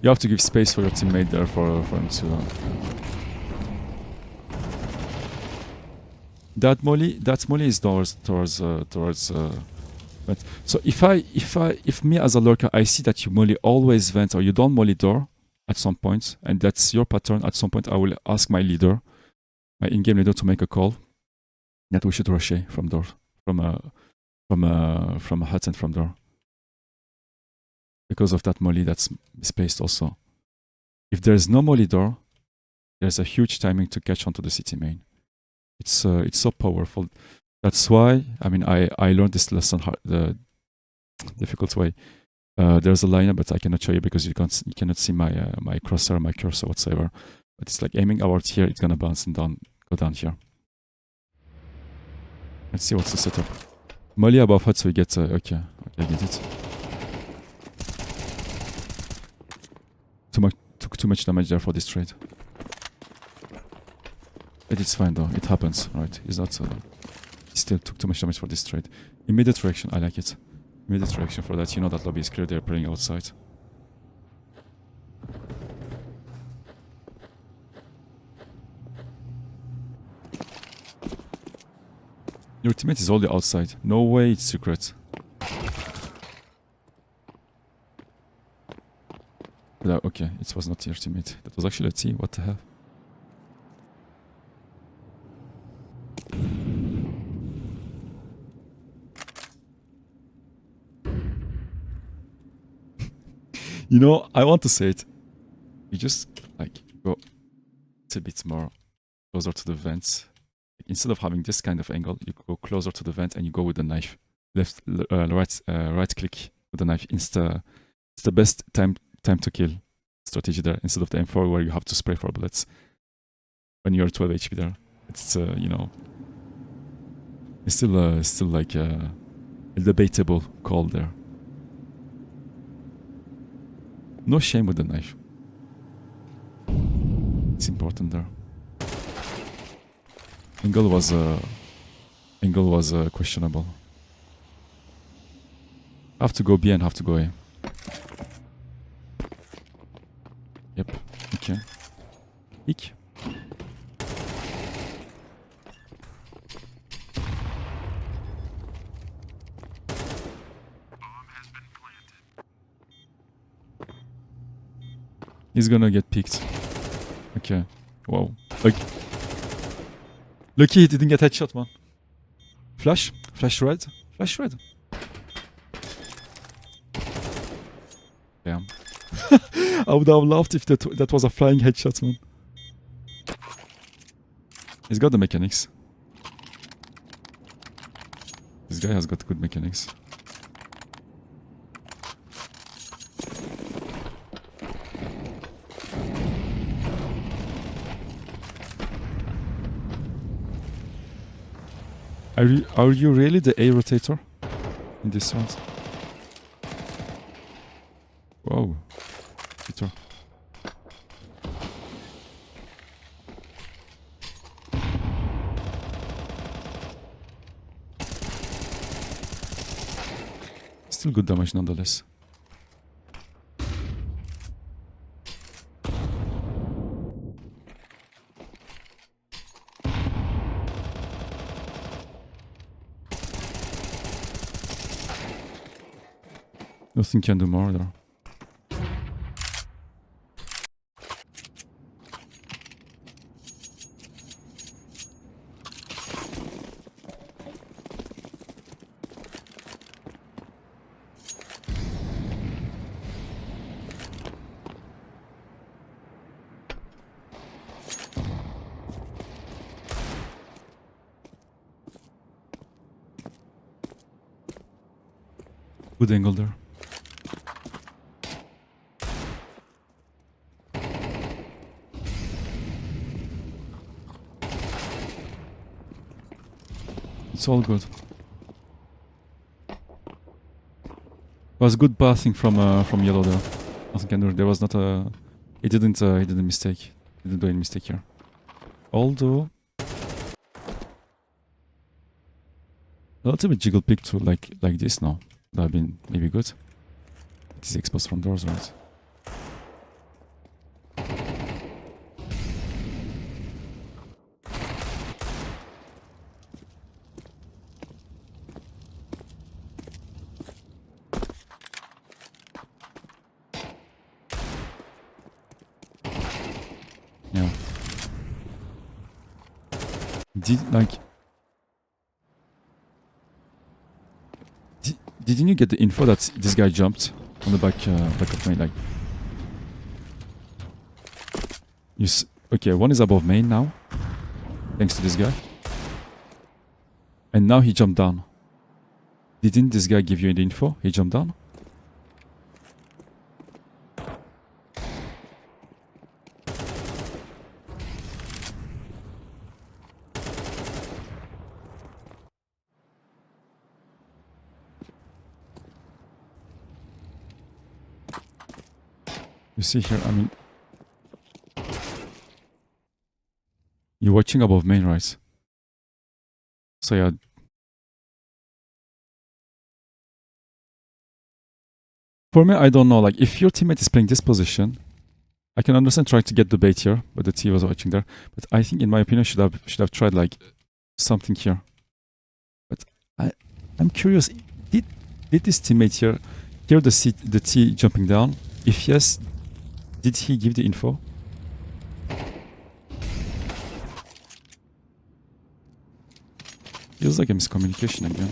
You have to give space for your teammate there for him to... That molly is towards vent. So if me as a lurker, I see that you molly always vent or you don't molly door at some point, and that's your pattern, at some point I will ask my leader, my in-game leader, to make a call that we should rush A from door, from a hut and from door. Because of that molly that's spaced also. If there's no molly door, there's a huge timing to catch onto the city main. It's so powerful. That's why, I learned this lesson the difficult way. There's a liner, but I cannot show you because you cannot see my my crosshair, my cursor whatsoever. But it's like aiming outward here, it's gonna bounce and go down here. Let's see what's the setup. Molly above hut, so we get okay, I get it. Took too much damage there for this trade. But it's fine though. It happens, right? It's not. He still took too much damage for this trade. Immediate reaction. I like it. Immediate reaction for that. You know that lobby is clear. They're playing outside. Your teammate is already outside. No way it's secret. Okay, it was not your teammate. That was actually a T. What the hell? You know, I want to say it. You just like go a bit more closer to the vents. Instead of having this kind of angle, you go closer to the vent and you go with the knife. Right click with the knife. It's the best time to kill strategy there, instead of the M4 where you have to spray for bullets when you're 12 HP there. It's you know, it's still like a debatable call there. No shame with the knife. It's important there. Angle was questionable. Have to go B and have to go A. Yep. Okay. Peek. He's gonna get picked. Okay. Wow. Lucky he didn't get headshot, man. Flash red. Flash red. Damn. I would have laughed if that was a flying headshot, man. He's got the mechanics. This guy has got good mechanics. Are you really the A rotator in this round? Whoa. Peter. Still good damage nonetheless. Nothing can do more there. Good angle there. It's all good. It was good passing from yellow there. Nothing can do. There was not a. He didn't mistake. He didn't do any mistake here. Although a little bit jiggle pick to like this now. That would have been maybe good. It is exposed from doors, right? Yeah. Didn't you get the info that this guy jumped on the back of main? Like, okay, one is above main now, thanks to this guy, and now he jumped down. Didn't this guy give you the info? He jumped down. You see here, I mean, you're watching above main, right? So yeah. For me, I don't know. Like, if your teammate is playing this position, I can understand trying to get the bait here, but the T was watching there. But I think, in my opinion, should have tried like something here. But I'm curious. Did this teammate here hear the T jumping down? If yes, did he give the info? Feels like a miscommunication again.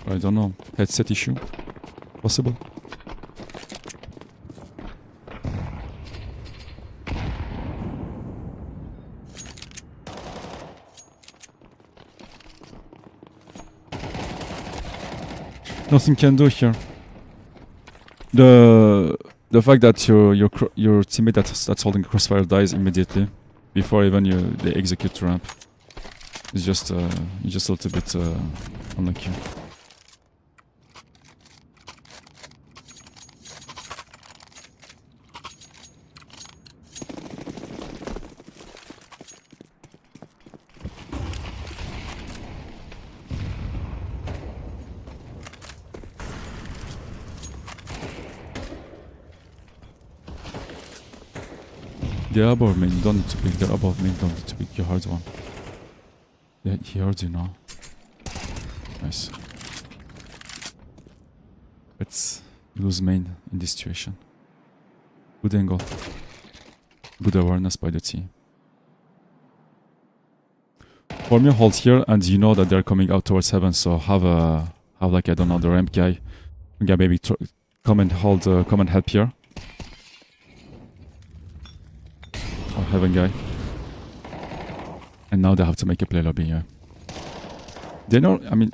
I don't know. Headset issue? Possible? Nothing can do here. The fact that your teammate that's holding crossfire dies immediately before even they execute the ramp is just a little bit unlucky. They're above main, you don't need to pick. They're above main, don't need to pick. You heard one. Yeah, he heard you now. Nice. Let's lose main in this situation. Good angle. Good awareness by the team. Form your hold here, and you know that they're coming out towards heaven, so have like, I don't know, the ramp guy. Maybe come and hold, come and help here. Or heaven guy. And now they have to make a play lobby, yeah. They know, I mean,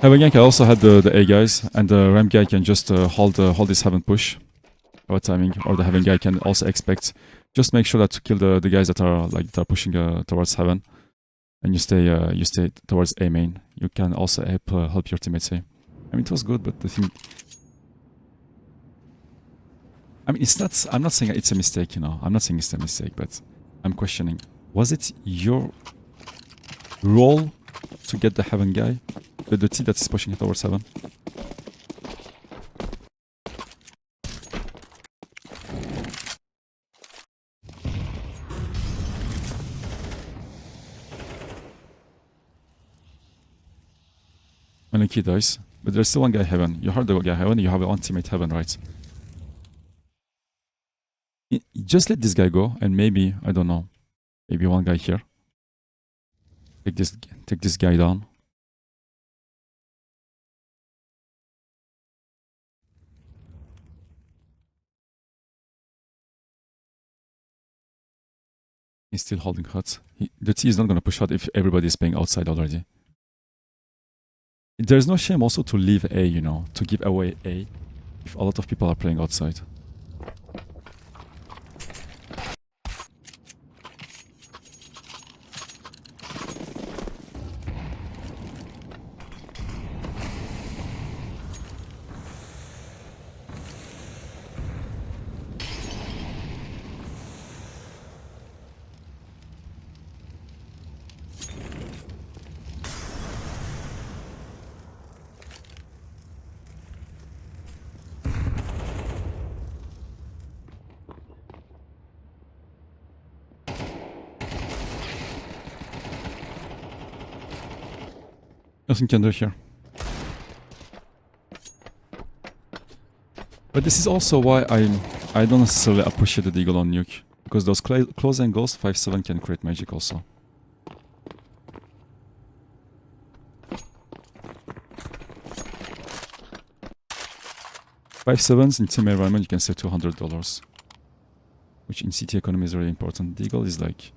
heaven guy can also have the A guys, and the ramp guy can just hold this heaven push. Or timing, or the heaven guy can also expect. Just make sure that to kill the guys that are pushing towards heaven, and you stay towards A main. You can also help your teammates A. I mean, it was good, but the thing, I mean, it's not. I'm not saying it's a mistake, you know. I'm not saying it's a mistake, but I'm questioning. Was it your role to get the heaven guy, the T that is pushing towards heaven? And he dies, but there's still one guy heaven. You heard the guy heaven, you have one teammate heaven, right? Just let this guy go, and maybe, I don't know, maybe one guy here. Take this guy down. He's still holding hut. The T is not gonna push hut if everybody is playing outside already. There's no shame also to leave A, you know, to give away A if a lot of people are playing outside. Nothing can do here. But this is also why I don't necessarily appreciate the deagle on Nuke. Because those close angles, 5-7 can create magic also. $5-7s in team environment, you can save $200. Which in CT economy is really important. Deagle is like,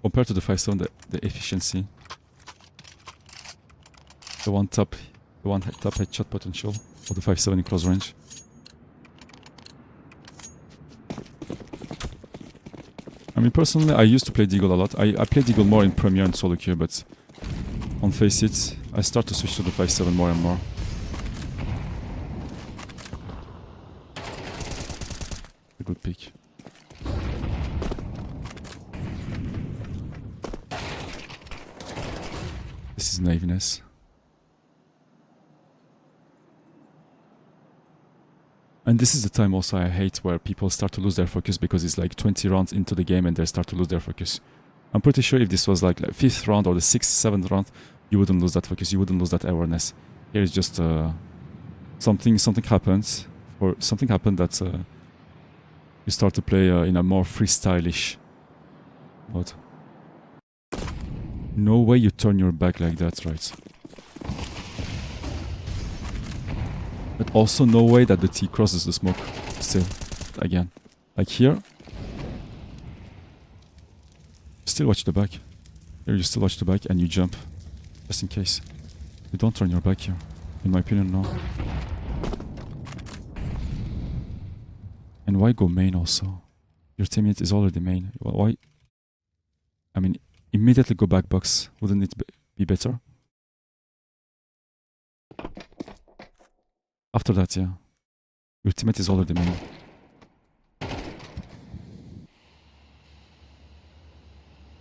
compared to the 5-7, the efficiency. The one top headshot potential of the 5-7 in close range. I mean, personally, I used to play Deagle a lot. I play Deagle more in Premier and solo queue, but on Faceit, I start to switch to the 5-7 more and more. This is naiveness. And this is the time also I hate where people start to lose their focus because it's like 20 rounds into the game and they start to lose their focus. I'm pretty sure if this was like 5th round or the 6th, 7th round, you wouldn't lose that focus, you wouldn't lose that awareness. Here is just something happens, or something happened that you start to play in a more freestylish mode. No way you turn your back like that, right? But also no way that the T crosses the smoke still, again. Like here, still watch the back. Here you still watch the back and you jump, just in case. You don't turn your back here, in my opinion, no. And why go main also? Your teammate is already main. Why? I mean, immediately go back box. Wouldn't it be better? After that, yeah. Your teammate is already main.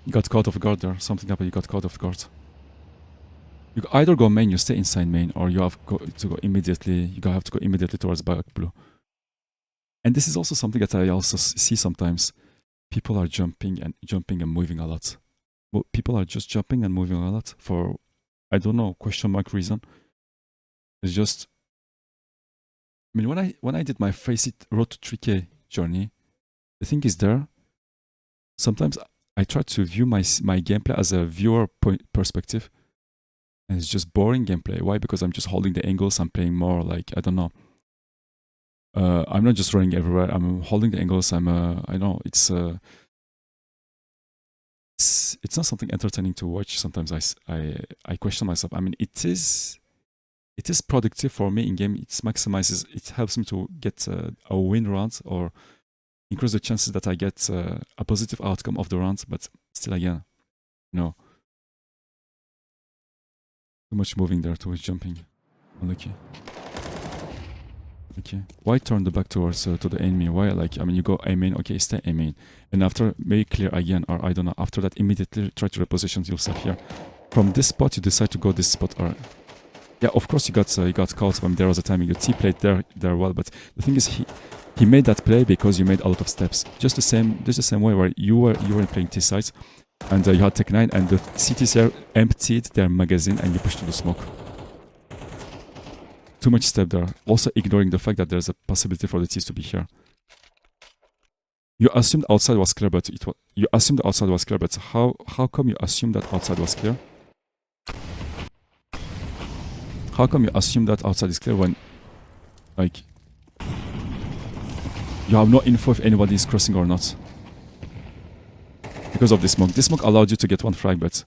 You got caught off guard there. Something happened, you got caught off guard. You either go main, you stay inside main, or you have to go immediately. You have to go immediately towards back blue. And this is also something that I also see sometimes. People are jumping and moving a lot. Well, people are just jumping and moving a lot for, I don't know, question mark reason. It's just, I mean, when I did my Faceit Road to 3K journey, the thing is there. Sometimes I try to view my gameplay as a viewer perspective, and it's just boring gameplay. Why? Because I'm just holding the angles. I'm playing more like, I don't know. I'm not just running everywhere. I'm holding the angles. I know it's not something entertaining to watch. Sometimes I question myself. I mean, it is productive for me in game. It maximizes. It helps me to get a win round or increase the chances that I get a positive outcome of the round. But still, again, no. Too much moving there, too much jumping. Unlucky. Okay. Why turn the back towards to the enemy? Why, like, I mean, you go A main, okay, stay A main. And after, maybe clear again, or I don't know, after that, immediately try to reposition yourself here. From this spot, you decide to go this spot, or... Yeah, of course you got caught when there was a timing. Your T played there well, but the thing is, he made that play because you made a lot of steps. Just the same way where you were playing T sides, and you had Tech 9, and the CTCR emptied their magazine, and you pushed to the smoke. Too much step there. Also ignoring the fact that there's a possibility for the T's to be here. You assumed outside was clear, but you assumed outside was clear, but how come you assumed that outside was clear? How come you assume that outside is clear when, like, you have no info if anybody is crossing or not? Because of this smoke. This smoke allowed you to get one frag, but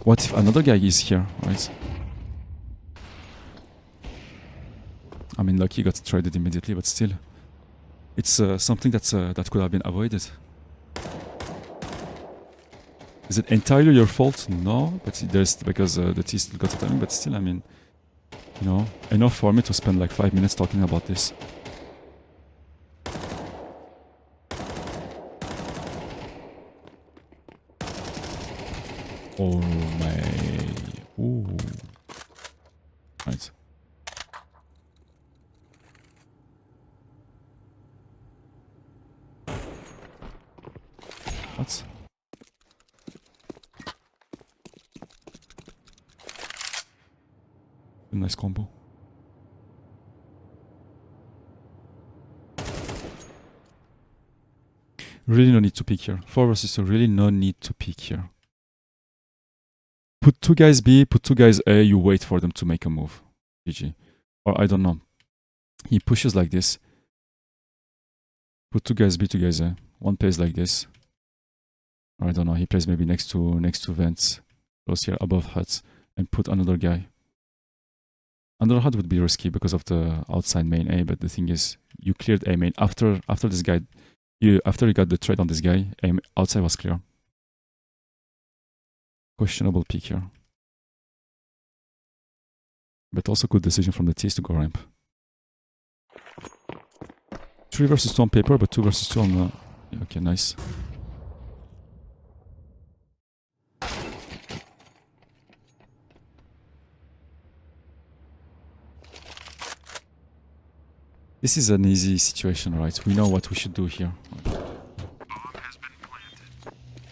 what if another guy is here, right? I mean, lucky got traded immediately, but still, it's something that could have been avoided. Is it entirely your fault? No, but there's because the T still got a timing. But still, I mean, you know, enough for me to spend like 5 minutes talking about this. Oh my! Ooh, right. What? A nice combo. Really no need to pick here. 4 versus 2, really no need to pick here. Put 2 guys B, put 2 guys A, you wait for them to make a move. GG. Or I don't know. He pushes like this. Put 2 guys B, 2 guys A. One plays like this. Or I don't know, he plays maybe next to vents. Goes here above huts. And put another guy. Another hut would be risky because of the outside main A, but the thing is, you cleared A main. After this guy, after you got the trade on this guy, outside was clear. Questionable pick here. But also good decision from the T's to go ramp. 3 versus 2 on paper, but 2 versus 2 on the... Yeah, okay, nice. This is an easy situation, right? We know what we should do here. Bomb has been planted.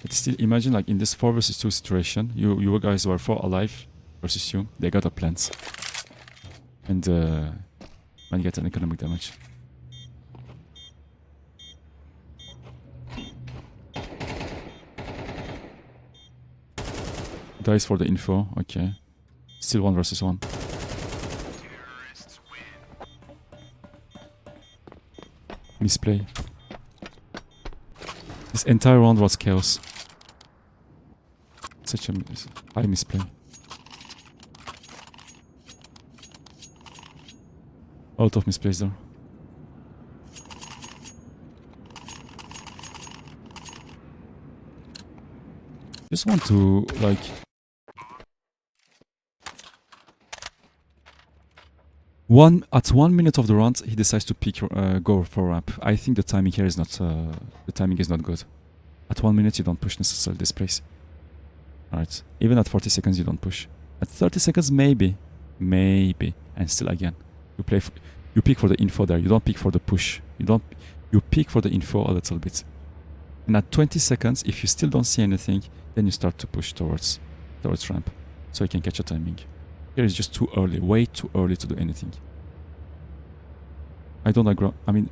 But still, imagine like in this 4 versus 2 situation, you guys were 4 alive versus you. They got a plant. And man get an economic damage. Dice for the info, okay. Still 1 versus 1. Terrorists win. Misplay. This entire round was chaos. Such a high misplay. A lot of misplays there. Just want to like at 1 minute of the round he decides to pick go for ramp. I think the timing here is not the timing is not good. At 1 minute you don't push necessarily this place. Alright. Even at 40 seconds you don't push. At 30 seconds maybe. Maybe. And still again. You pick for the info there. You don't pick for the push. You pick for the info a little bit. And at 20 seconds, if you still don't see anything, then you start to push towards ramp. So you can catch a timing. Here is just too early. Way too early to do anything. I don't agree. I mean,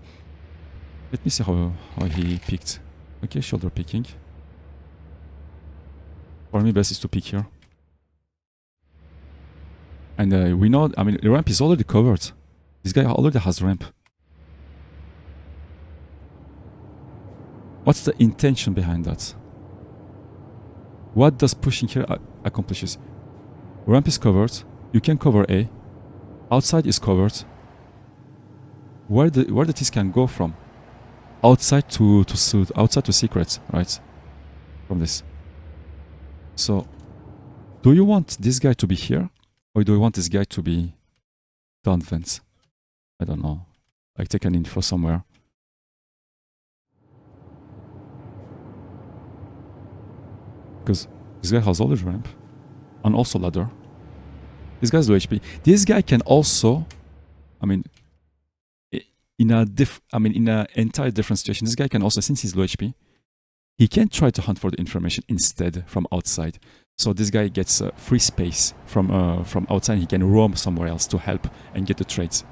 let me see how he picked. Okay, shoulder picking. For me, best is to pick here. And we know, I mean, the ramp is already covered. This guy already has ramp. What's the intention behind that? What does pushing here accomplishes? Ramp is covered. You can cover A. Outside is covered. Where the T's can go from? Outside to secret, right? From this. So, do you want this guy to be here? Or do you want this guy to be down vents? I don't know. Like take an info somewhere. Because this guy has already ramp. And also ladder. This guy's low HP. This guy can also, I mean, in a entire different situation, this guy can also, since he's low HP, he can try to hunt for the information instead from outside. So this guy gets free space from outside. He can roam somewhere else to help and get the trades.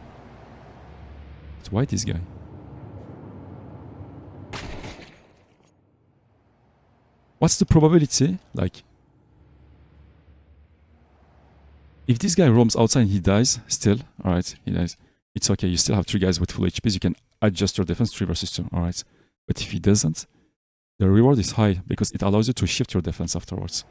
But why this guy? What's the probability? Like, if this guy roams outside and he dies, still, alright, he dies. It's okay, you still have 3 guys with full HPs, you can adjust your defense 3 versus 2, alright. But if he doesn't, the reward is high because it allows you to shift your defense afterwards.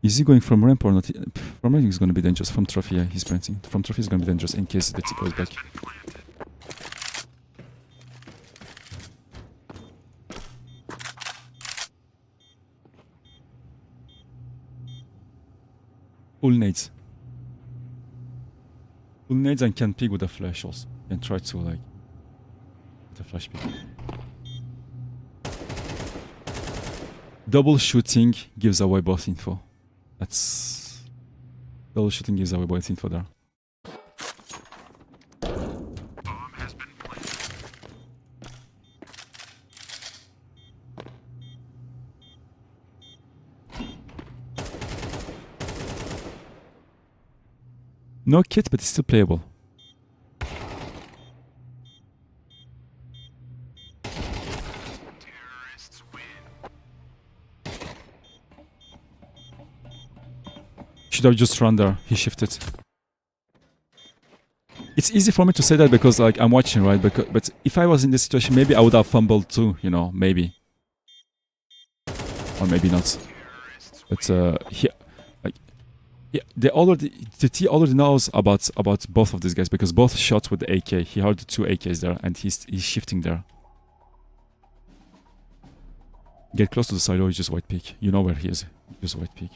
Is he going from ramp or not? From ramp is going to be dangerous. From trophy, yeah, he's planting. From trophy is going to be dangerous in case that he goes back. Full nades. Full nades and can pick with a flash also. And try to like with a flash pick. Double shooting gives away both info. That's double shooting gives away both info there. Bomb has been planted. No kit, but it's still playable. Terrorists win. Should have just run there. He shifted. It's easy for me to say that because like I'm watching, right? But if I was in this situation, maybe I would have fumbled too, you know, maybe. Or maybe not. But the T already knows about both of these guys because both shot with the AK. He heard the 2 AKs there and he's shifting there. Get close to the silo, you just white peek. You know where he is. Just white peek.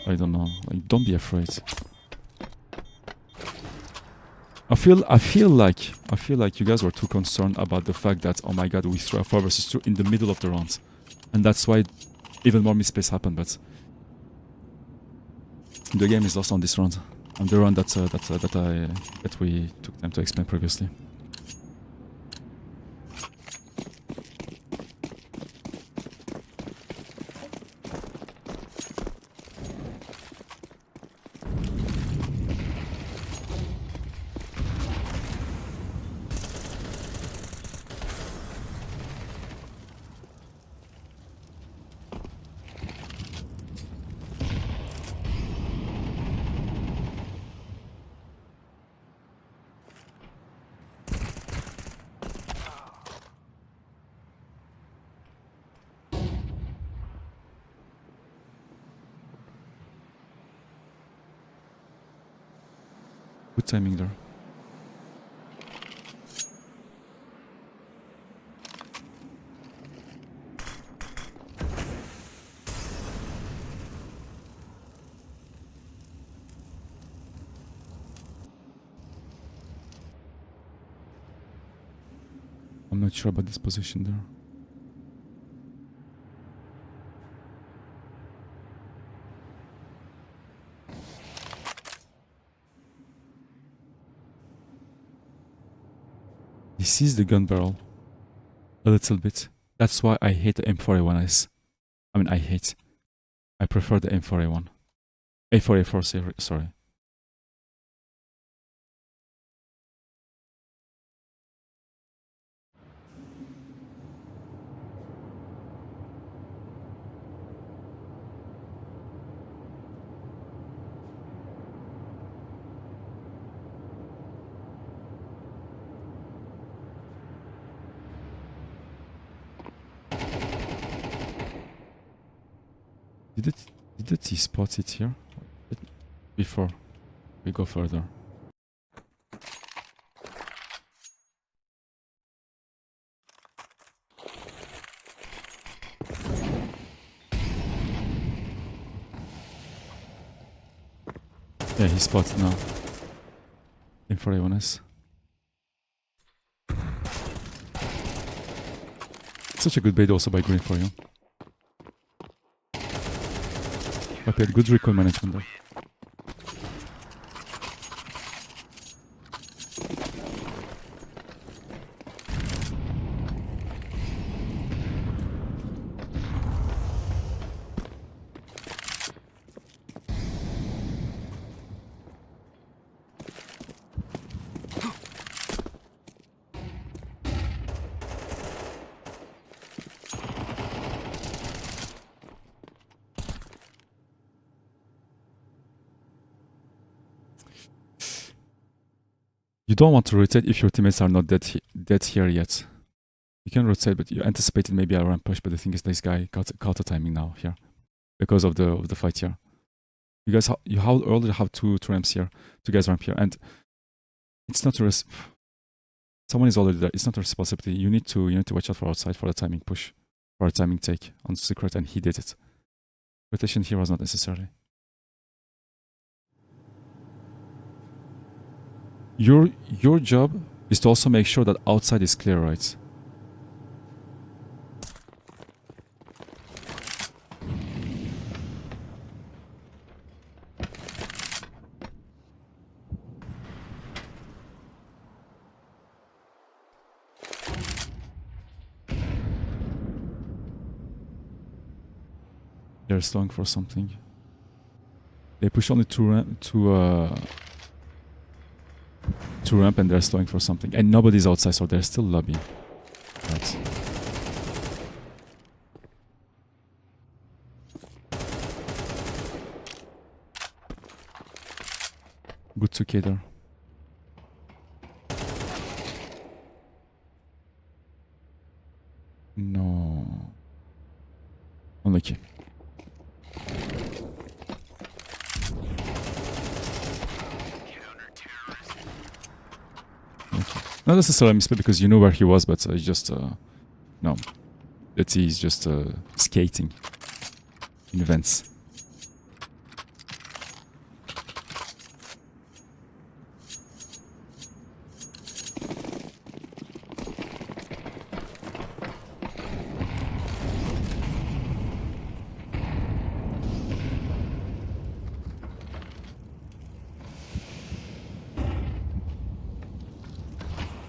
I don't know. Like, don't be afraid. I feel like you guys were too concerned about the fact that, oh my god, we threw a 4 versus 2 in the middle of the round. And that's why even more misplays happen, but the game is lost on this round. On the round that we took time to explain previously. Good timing there. I'm not sure about this position there. He sees the gun barrel a little bit. That's why I hate the M4A1S. I mean, I prefer the M4A1. A4A4, sorry. Did he spot it here? Before we go further. Yeah, he spotted now. M4A1S. Such a good bait also by Green for you. I had good recoil management there. You don't want to rotate if your teammates are not dead here yet. You can rotate, but you anticipated maybe a ramp push. But the thing is, this guy caught the timing now here because of the fight here. You guys, you already have two ramps here, two guys ramp here, and it's not a risk. Someone is already there. It's not a responsibility. You need to watch out for outside for the timing push, for a timing take on secret, and he did it. Rotation here was not necessary. Your job is to also make sure that outside is clear, right? They're slowing for something. They push only two ramp and they're slowing for something. And nobody's outside, so they're still lobby. Right. Good 2K there. No. Unlucky. Not necessarily misplay because you know where he was, but just no. That he's just skating in events.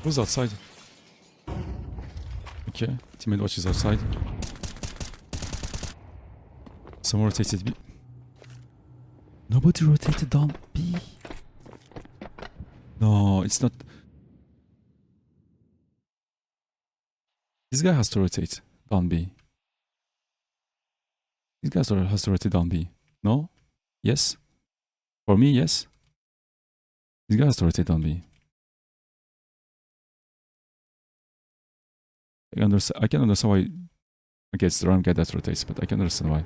Who's outside? Okay, teammate watch is outside. Someone rotated B. Nobody rotated down B. No, it's not. This guy has to rotate down B. This guy has to rotate down B. No? Yes? For me, yes? This guy has to rotate down B. I can understand why. Okay, it's the wrong guy that rotates, but I can understand why.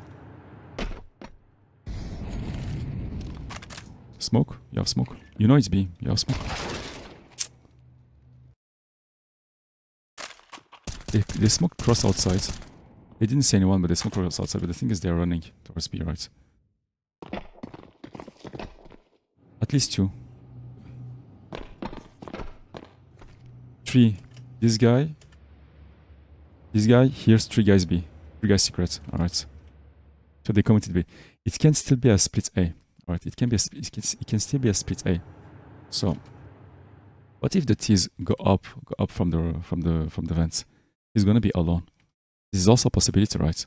Smoke? You have smoke. You know it's B. You have smoke. They smoked cross outside. They didn't see anyone, but they smoked cross outside. But the thing is, they're running towards B, right? At least 2. 3. This guy. This guy. Here's 3 guys B. 3 guys secret. Alright. So they committed B. It can still be a split A. Alright. It can still be a split A. So what if the T's go up from the vents? He's gonna be alone. This is also a possibility, right?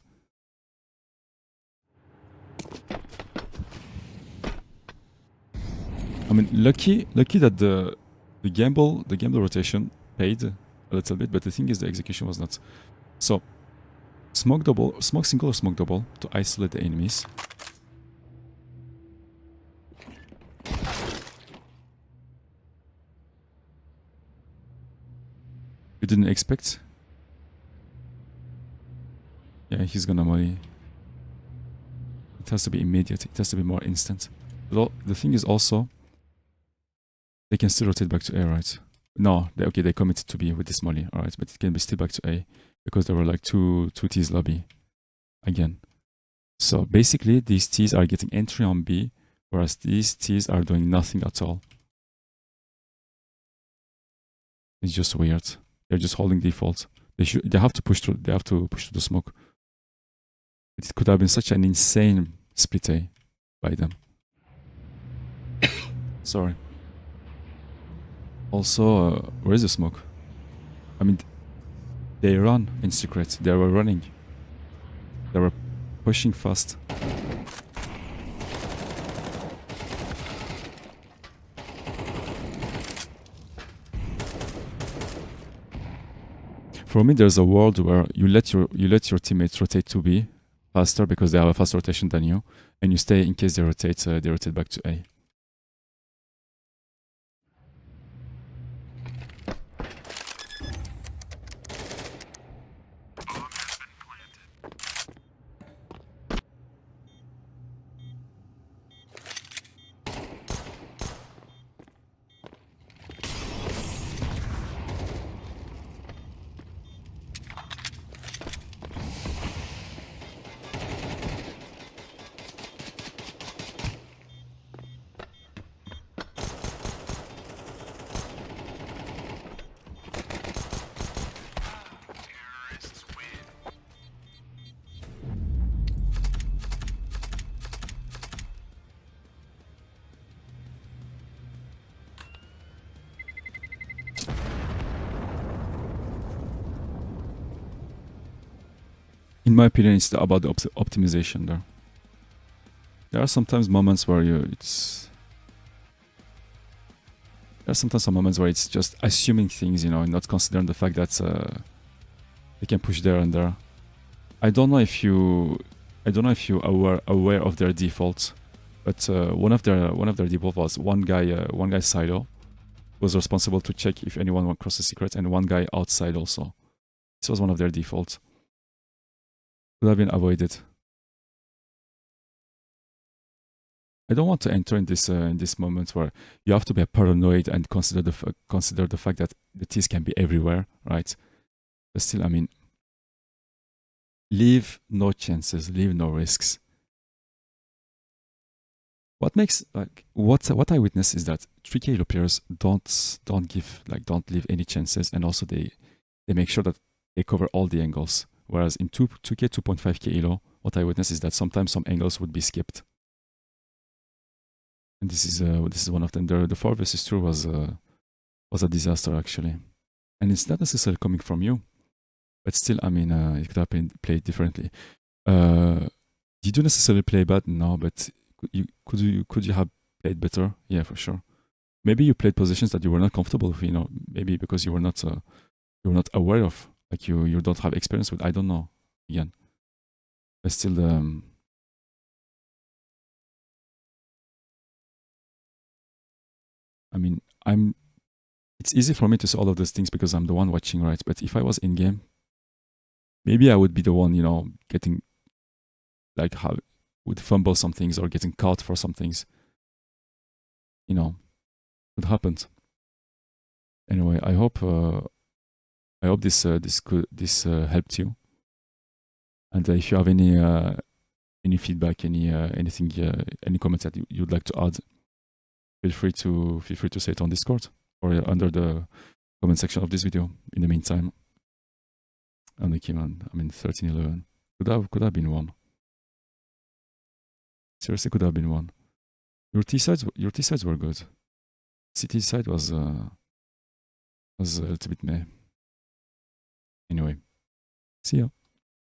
I mean, lucky that the gamble rotation paid a little bit, but the thing is the execution was not. So smoke single or smoke double to isolate the enemies. You didn't expect? Yeah, he's gonna molly. It has to be immediate. It has to be more instant. But the thing is also, they can still rotate back to A, right? No, they committed to B with this molly, alright, but it can be still back to A because there were like two T's lobby again. So basically, these T's are getting entry on B, whereas these T's are doing nothing at all. It's just weird. They're just holding default. They have to push through. They have to push through the smoke. It could have been such an insane split A by them. Sorry. Also, where is the smoke? I mean, they run in secret. They were running. They were pushing fast. For me, there's a world where you let your teammates rotate to B faster because they have a faster rotation than you, and you stay in case they rotate back to A. In my opinion, it's about the optimization there. There are sometimes moments where it's just assuming things, and not considering the fact that they can push there and there. I don't know if you are aware of their default, but one of their default was one guy silo was responsible to check if anyone went across the secret, and one guy outside also. This was one of their defaults. Could have been avoided. I don't want to enter in this moment where you have to be paranoid and consider the fact that the T's can be everywhere, right? But still, I mean, leave no chances, leave no risks. What makes what I witness is that 3K ELO players don't leave any chances, and also they make sure that they cover all the angles. Whereas in 2K 2.5K ELO, what I witness is that sometimes some angles would be skipped. And this is one of them. The 4 vs 2 was a disaster actually. and it's not necessarily coming from you, but still, I mean, it could have been played differently. Did you necessarily play bad? No, but could you have played better? Yeah, for sure. Maybe you played positions that you were not comfortable with. Maybe because you were not aware of, like you don't have experience with. I don't know. Again, but still, I mean, it's easy for me to say all of those things because I'm the one watching, right? But if I was in game, maybe I would be the one, getting like how would fumble some things or getting caught for some things. It happened. Anyway, I hope this helped you. And if you have any feedback, anything, any comments that you'd like to add, feel free to say it on Discord or under the comment section of this video. In the meantime, unlucky man. I mean, 13-11 could have been one. Seriously, could have been one. Your T sides were good. CT side was a little bit meh. Anyway, see ya.